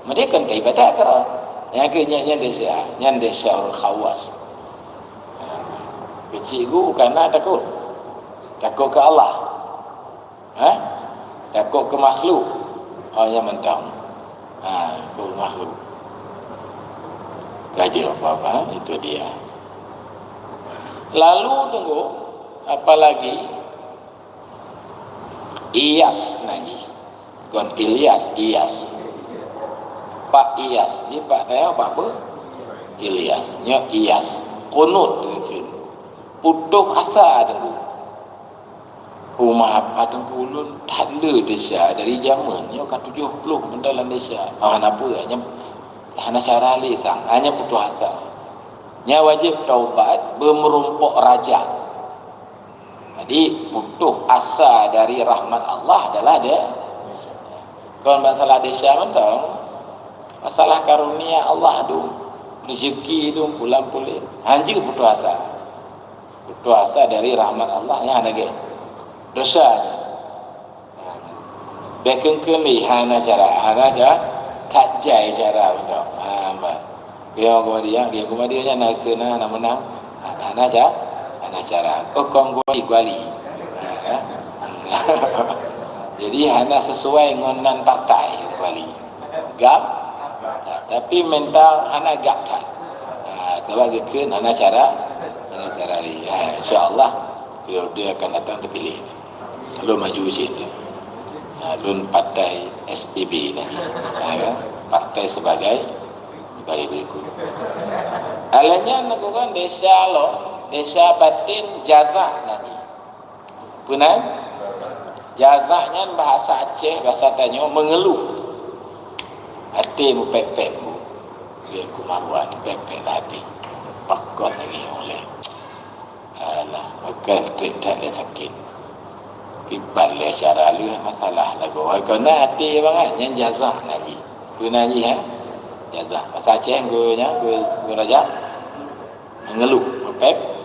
Mereka kan ibadat karo. Yang kenyanya desa orang khawas. Kecikgu karena takut. Takut ke Allah. Takut ke makhluk. Hanya mentang. Kau makhluk. Gaji apa-apa, itu dia. Lalu tunggu, apalagi Iyas nanti. Bukan Ilyas, Iyas. Pak Iyas. Ni Pak saya apa? Ilyas. Nya Iyas. Kunut mungkin. Putus asa tunggu. Rumah apa tunggu ulun tanda desa dari zaman nya kan 70 mendalam desa. Kenapa hanya hanya cara lisan, hanya putus asa. Nya wajib taubat bermerumpuk raja. Jadi putus asa dari rahmat Allah adalah dia. Kalau masalah desa mentang, masalah karunia Allah tu, rezeki tu pulang pulih. Hanji putus asa. Putus asa dari rahmat Allah yang ada ke dosanya. Bekengkeun li hana cara tak jai cara mentang. Hamba. Kaya kemudian nak kena nak menang. Hana cara kong kuali. Jadi hanya sesuai dengan partai kuali. Gap tapi mental hanya gap tak. Sebab keun hanya cara ni. Insya-Allah kalau dia akan datang terpilih. Lu maju sini. Lu partai SDB ni. Partai sebagai berikut. Alanya nak desa batin jazak nanti. Benar? Jazaknya bahasa Aceh, bahasa Tanyo mengeluh. Hati mu pepek mu. Dia kumarwan pepek hati. Pakon lagi oleh. Alah, bukan tidak dia sakit. Ibal le cara lu masalah lagu. Kena hati banget yang jazak nanti. Benar ni jazak. Bahasa Aceh go raja mengeluh, pepek.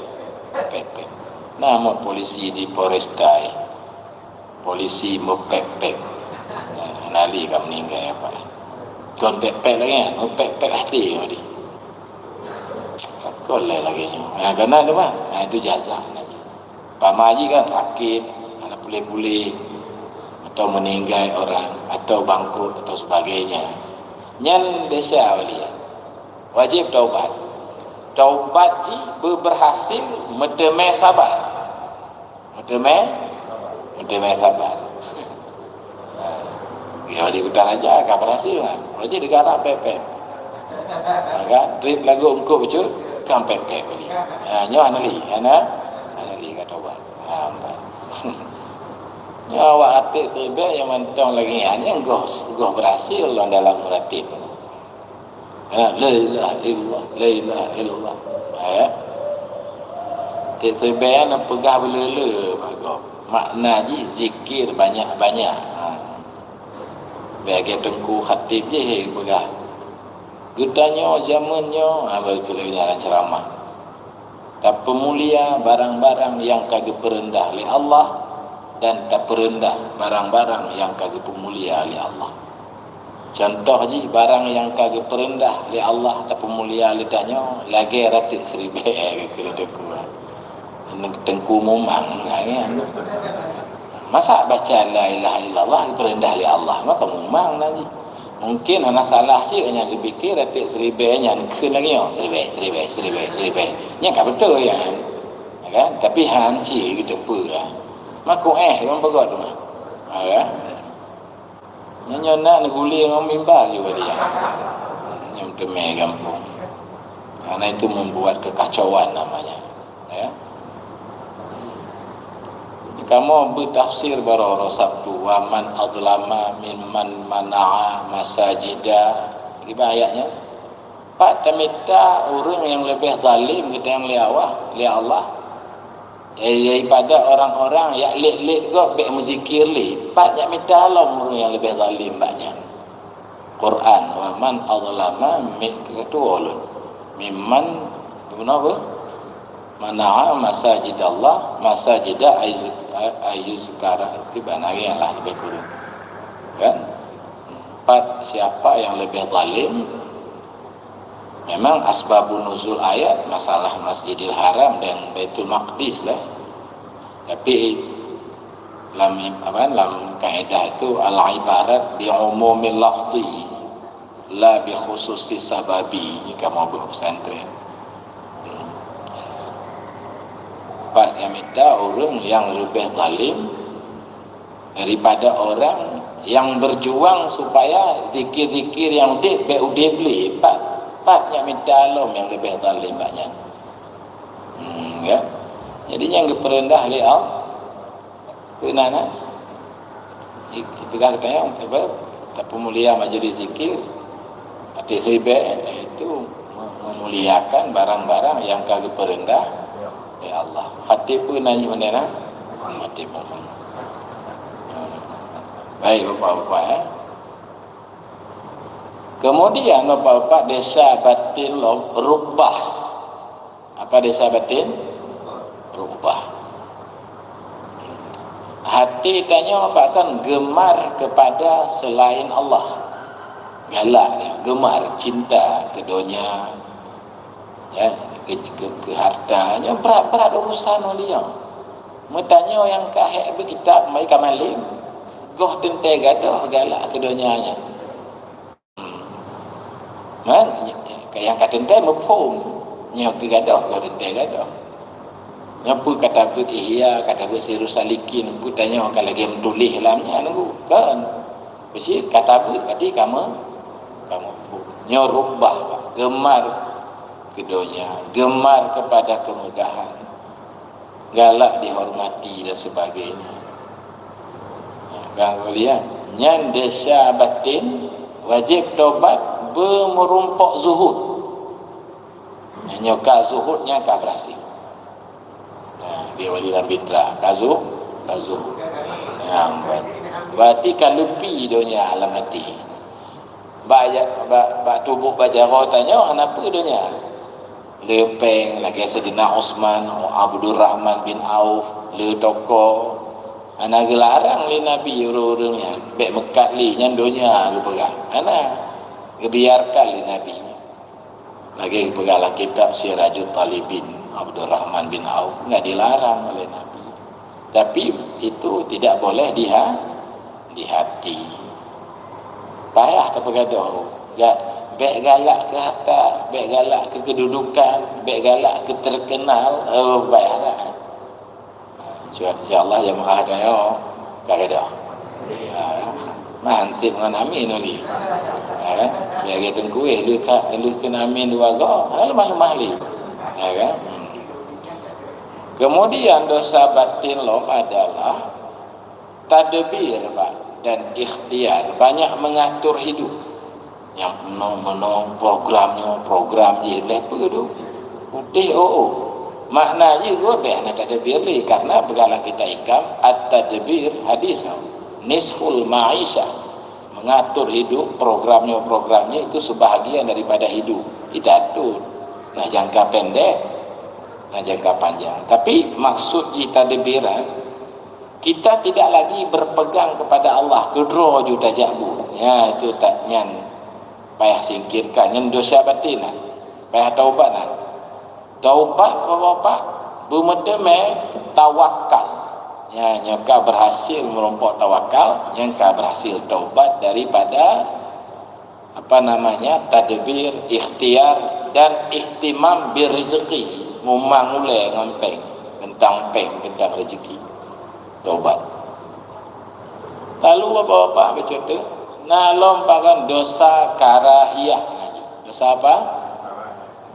Nama polisi di Polrestai, polisi mepek-pek, nali kam meninggal apa? Kon pek-pek lagi kan, mepek-pek hati tadi. Kau lagi ni, kena tu bang, itu jazak lagi. Pak Maji kan sakit, ada pulih-pulih, atau meninggal orang, atau bangkrut atau sebagainya. Nyan desa awalnya, wajib taubat. Taubat ji berhasil medemai sabar. Medemai sabar. Ya di hutan aja agak berhasil lah. Jadi negara pepe. Maka trip lagu ungkup betul kan pepe beli. Nyo anali kata taubat. Nyo awak hati sebe yang mentong lagi hanya goh berhasil dalam meratib. La ilaha illallah. Sebayan pegah belele bago. Makna ji zikir banyak-banyak. Bagi tengku khatib je pegah. Gedanya zamannya berkelanya ceramah. Tak pemulia barang-barang yang kagak perendah oleh Allah dan tak perendah barang-barang yang kagak pemulia oleh Allah. Contoh je barang yang kagak perendah oleh Allah tapi mulia oleh tanya lagi ratik seribu kalau deku tengku mumang kan. Masa baca la ilaha illallah perendah oleh Allah maka mumang lagi. Mungkin anak salah sih hanya fikir ratik seribu yang ke lagi seribu. Nya tak betul ya kan? Tapi hanci kita apa kan. Maka yang begot tu. Kan? Nyo nak neguli dengan mimbar juga dia. Yang demai kampung. Karena itu membuat kekacauan namanya. Ya. Kamu bertafsir baru Sabtu wa man adlama mimman mana'a masajida. Gimana ayatnya? Pak tamita orang yang lebih zalim kita yang li Allah. Daripada orang-orang yang lek-lek juga baik muzikir li. Pak jak minta Allah orang yang lebih zalim banyak. Quran wa man adlama kedua ulun. Mimman apa? Mana'a masajid Allah, masajida ayyuzkara tibanagi yang lah lebih kurang. Kan? Empat siapa yang lebih zalim? Memang asbabun nuzul ayat masalah Masjidil Haram dan Baitul Maqdis lah. Tapi dalam kaedah itu al-ibarat bi umumil lafzi la bi khususi sababi. Kamu berpesantren Pak yang minta orang yang lebih zalim daripada orang yang berjuang supaya zikir-zikir yang udah beli Pak yang minta alam yang lebih zalim banyak. Ya. Jadi yang keperendah liau kenana pegang katanya tak pemulia majlis zikir hati sebe itu memuliakan barang-barang yang kagak perendah ya Allah. Hati pun nanya mana hati momen. Baik bapak-bapak Kemudian bapak-bapak desa batin rubah. Apa desa batin? Rubah. Hati tanya apa kan gemar kepada selain Allah. Galak dia, gemar, cinta ke dunia, ya, ke hartanya, berat urusan dia. Metanya yang kahek berkitab mai kamalim, goh tentai gadah galak ke dunianya. Yang kata tentai mafhum, nya ke gadah goh tentai gadah. Nyapa kata bet ihya, kata bet sirus salikin, ku tanya kalau lagi menulis lamnya nunggu kan. Besi kata bet berarti kamu nyorubah, gemar ke dunia, gemar kepada kemegahan, galak dihormati dan sebagainya. Bang lihat, nyan desa batin wajib tobat bermerumpok zuhud. Nyoka zuhudnya kah berhasil. Dia wali lambitra kazu yang berarti kalau pi dunia alam hati ba tubuh bajaro tanya kenapa dunia lepeng lagi Sayyidina Osman Abdul Rahman bin Auf le toko ana gelarang li nabi urang-urangnya bek mekat li nyan dunia lu pegang ana biarkan li nabi lagi pegang kitab Sirajul Talibin Abdul Rahman bin Auf enggak dilarang oleh Nabi. Tapi itu tidak boleh di hati. Payah ke pegaduh. Bek galak ke harta, bek galak ke kedudukan, bek galak ke terkenal, payahlah. Insya-Allah jemaah kayo kagedah. Mahansip dengan amin ni. Biar kita kuih lu kena amin dua go, malu-malu li. Kan? Kemudian dosa batin lom adalah tadbir dan ikhtiar, banyak mengatur hidup. Yang menong program je lepa tu. Putih maknanya gua nak tadbir li karena begala kita ikam at-tadbir hadis nisful ma'isha, mengatur hidup, programnya itu sebahagian daripada hidup. Itu nah jangka pendek, nah jangka panjang. Tapi maksud tadbiran, kita tidak lagi berpegang kepada Allah, kedro juta jabu. Ya itu tak nyan payah singkirkan, nyan dosa batin, payah taubat. Taubat bapak bumedeme tawakal. Ya nyaka berhasil merompok tawakal, nyaka berhasil taubat daripada tadbir, ikhtiar dan ihtimam birizqi, ngumang ule ngampeng tentang rezeki. Taubat. Lalu bapak-bapak bercerita, nalom pakan dosa karahiyah lagi. Dosa apa?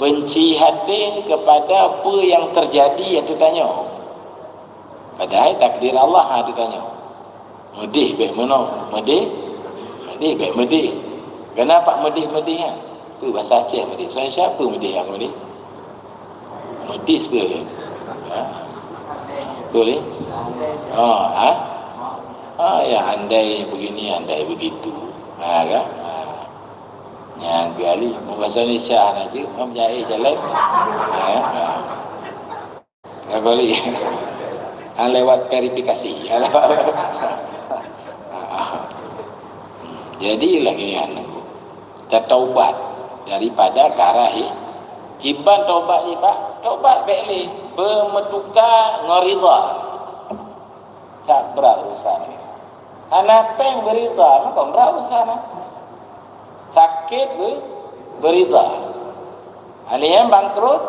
Benci hati kepada apa yang terjadi, itu tanya. Padahal takdir Allah ada tanya. Medih baik mana? Medih baik medih. Kenapa medih-medih kan? Tu bahasa Aceh medih. Soalnya siapa medih yang medih? Medih sebenarnya. Boleh? Ya andai begini, andai begitu. Kan? Yang kali bahasa Indonesia aja, mempunyai jalan. Enggak boleh. Lewat verifikasi. Jadi lagi kita taubat daripada karahi. Kiban taubat ni pak, taubat baiklah bermetuka ngariza. tak berurusan. Anak peng berita, maka berurusan. Sakit berita. Aliham bangkrut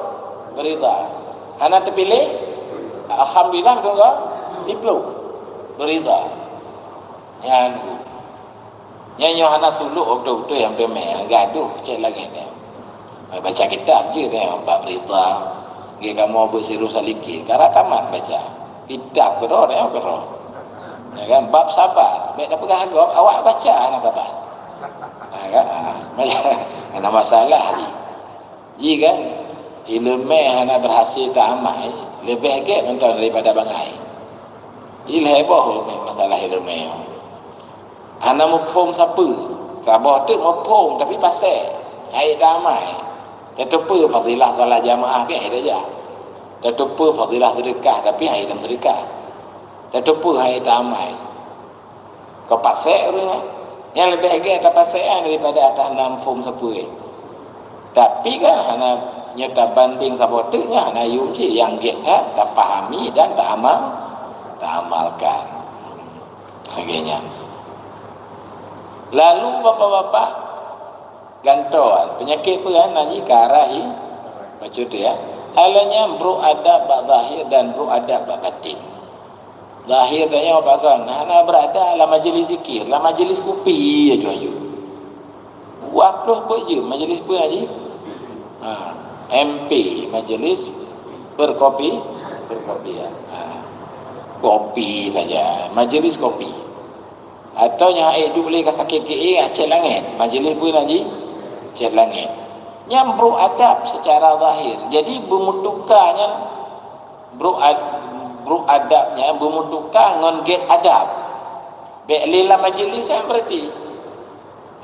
berita. Anak terpilih, alhamdulillah juga siplo berita. Yang nyanyi anak suluk waktu yang demai gaduh cek lagi ni. Baca kitab je dia bab berita. Dia kamu bersiru saliki. Karena tamat baca. Kitab kero dia kero. Ya kan bab sabar. Baik dah pegang agak awak baca anak sabar. Ha kan? Ada masalah ni. Ji kan ilmu hana berhasil tamat lebih agak menton daripada bangai. Ilheboh masalah ilmu. Hana mufhum siapa? Sabah tu mufhum tapi pasal hai damai. Tetupa fadilah salat jamaah pi hai saja. Tetupa fadilah sedekah tapi hai dalam sedekah. Tetupa hai damai. Kau pasal orang yang lebih agak tak pasal daripada atas mufhum siapa. Tapi kan hana nyata banding sabotnya hana yung je yang kita tak pahami dan tak amalkan. Sebagainya. Lalu bapak-bapak gantuan penyakit apa kan nanti karahi baca dia. Halanya bro adab bab zahir dan bro adab bab batin. Zahir tanya apa kan? Hana berada dalam majlis zikir, dalam majlis kopi aja. Buat apa je majlis apa lagi? MP majlis berkopi ya. Kopi saja, majlis kopi. Atau yang hidup boleh sakit ke acet langit, majlis pun lagi acet langit. Yang beradab secara zahir. Jadi bermutukannya beradabnya bermutukar dengan get adab. Be'lila majlis kan berarti.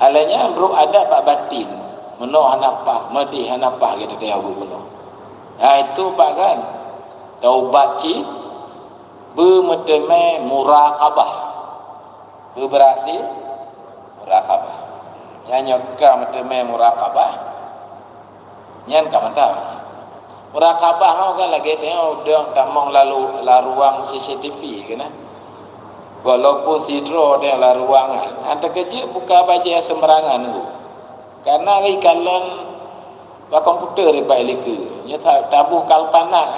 Alanya beradab bab batin. Menuh hanapah, medih hanapah kita dia guna. Itu pak kan. Taubat ci bermedeme muraqabah. Berberhasil muraqabah. Yang nyokam medeme muraqabah. Nyan kamanta. Muraqabah mau kan lagi tengok udah tamong lalu laruang CCTV kena. Walaupun sidro dia laruang, anda kerja buka baca sembarangan tu. Karena ikalan komputer dia baik leka. Nya tabuh kalpanak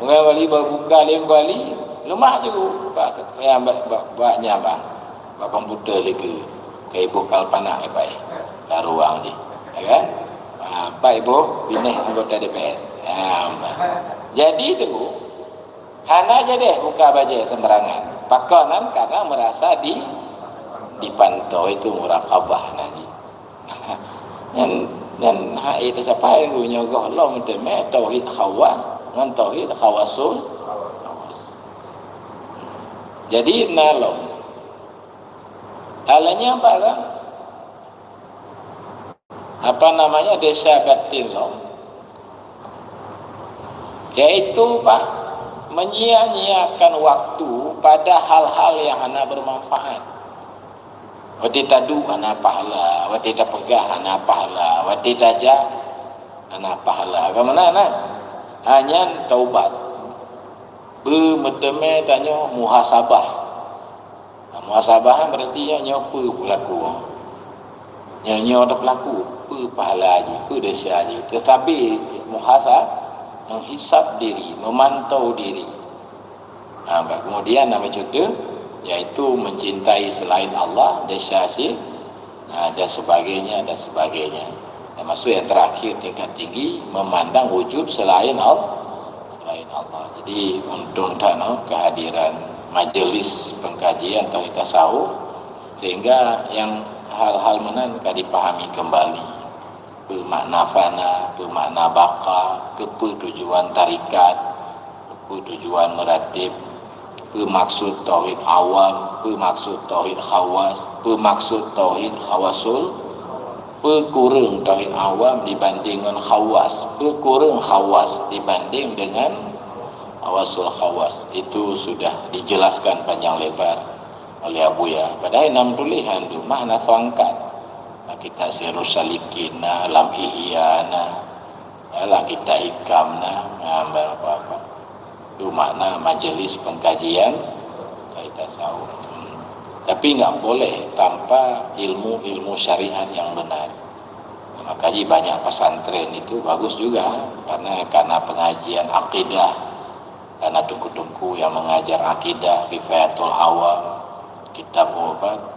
Orang wali buka lain kali, lemah juga. Yang banyak bak komputer leka. Ke ibu kalpanak baik. Laruang ni. Ya kan? Baik ibu bineh anggota DPR. Jadi tu hana aja deh buka baca sembarangan. Pakanan karena merasa dipantau itu muraqabah nanti. Dan hak itu siapa yang nyogoh Allah minta tauhid khawas dengan tauhid khawasul. Jadi nalong alanya apa kan? Apa namanya desa batin lo? Yaitu pak menyia-nyiakan waktu pada hal-hal yang hana bermanfaat. Wati tadu hana pahala, wati tapegah hana pahala, wati tajak hana pahala. Kemana nak? Hanya taubat. Bermeteme tanya muhasabah. Muhasabah berarti nyopa berlaku. Nyonya ada pelaku, apa pahala haji, apa dosa haji. Tetapi menghisap diri, memantau diri. Kemudian nama contoh iaitu mencintai selain Allah, dosa hasil dan sebagainya. Termasuk yang terakhir tingkat tinggi memandang wujud selain Allah. Jadi untung tak kehadiran majlis pengkajian tauhid tasawuf sehingga yang hal-hal menan ka dipahami kembali. Bermakna fana, bermakna baqa, tujuan tarikat, tujuan meratib, bermaksud tauhid awam, bermaksud tauhid khawas, bermaksud tauhid khawasul, berkurang tauhid awam dibanding dengan khawas, berkurang khawas dibanding dengan khawasul khawas. Itu sudah dijelaskan panjang lebar oleh Abuya. Padahal 6 tulisan tu makna suangkat. Kita sirus salikina, lam ihyana, lah kita hikamna, apa-apa. Itu makna majlis pengkajian kitab tasawuf. Tapi nggak boleh tanpa ilmu syariat yang benar. Makanya banyak pesantren itu bagus juga karena pengajian akidah, karena tungku-tungku yang mengajar akidah, Kifayatul Awam, Kitab Obat,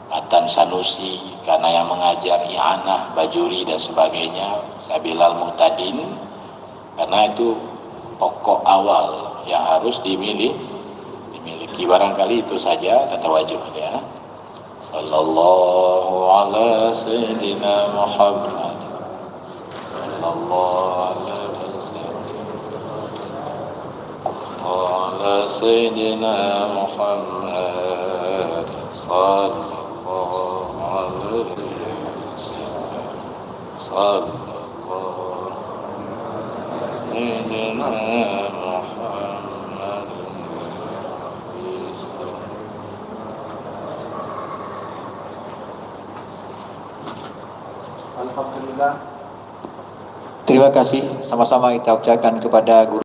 Matan Sanusi, karena yang mengajar I'anah, Bajuri dan sebagainya, Sabilal Muhtadin, karena itu pokok awal yang harus dimiliki. Barangkali itu saja tatawajuh ya. Sallallahu ala sayyidina Muhammad sallallahu alaihi wasallam ala sayyidina Muhammad sallallahu alaihi wasallam sallallahu sayyidina Muhammad. Alhamdulillah. Terima kasih sama-sama kita ucapkan kepada guru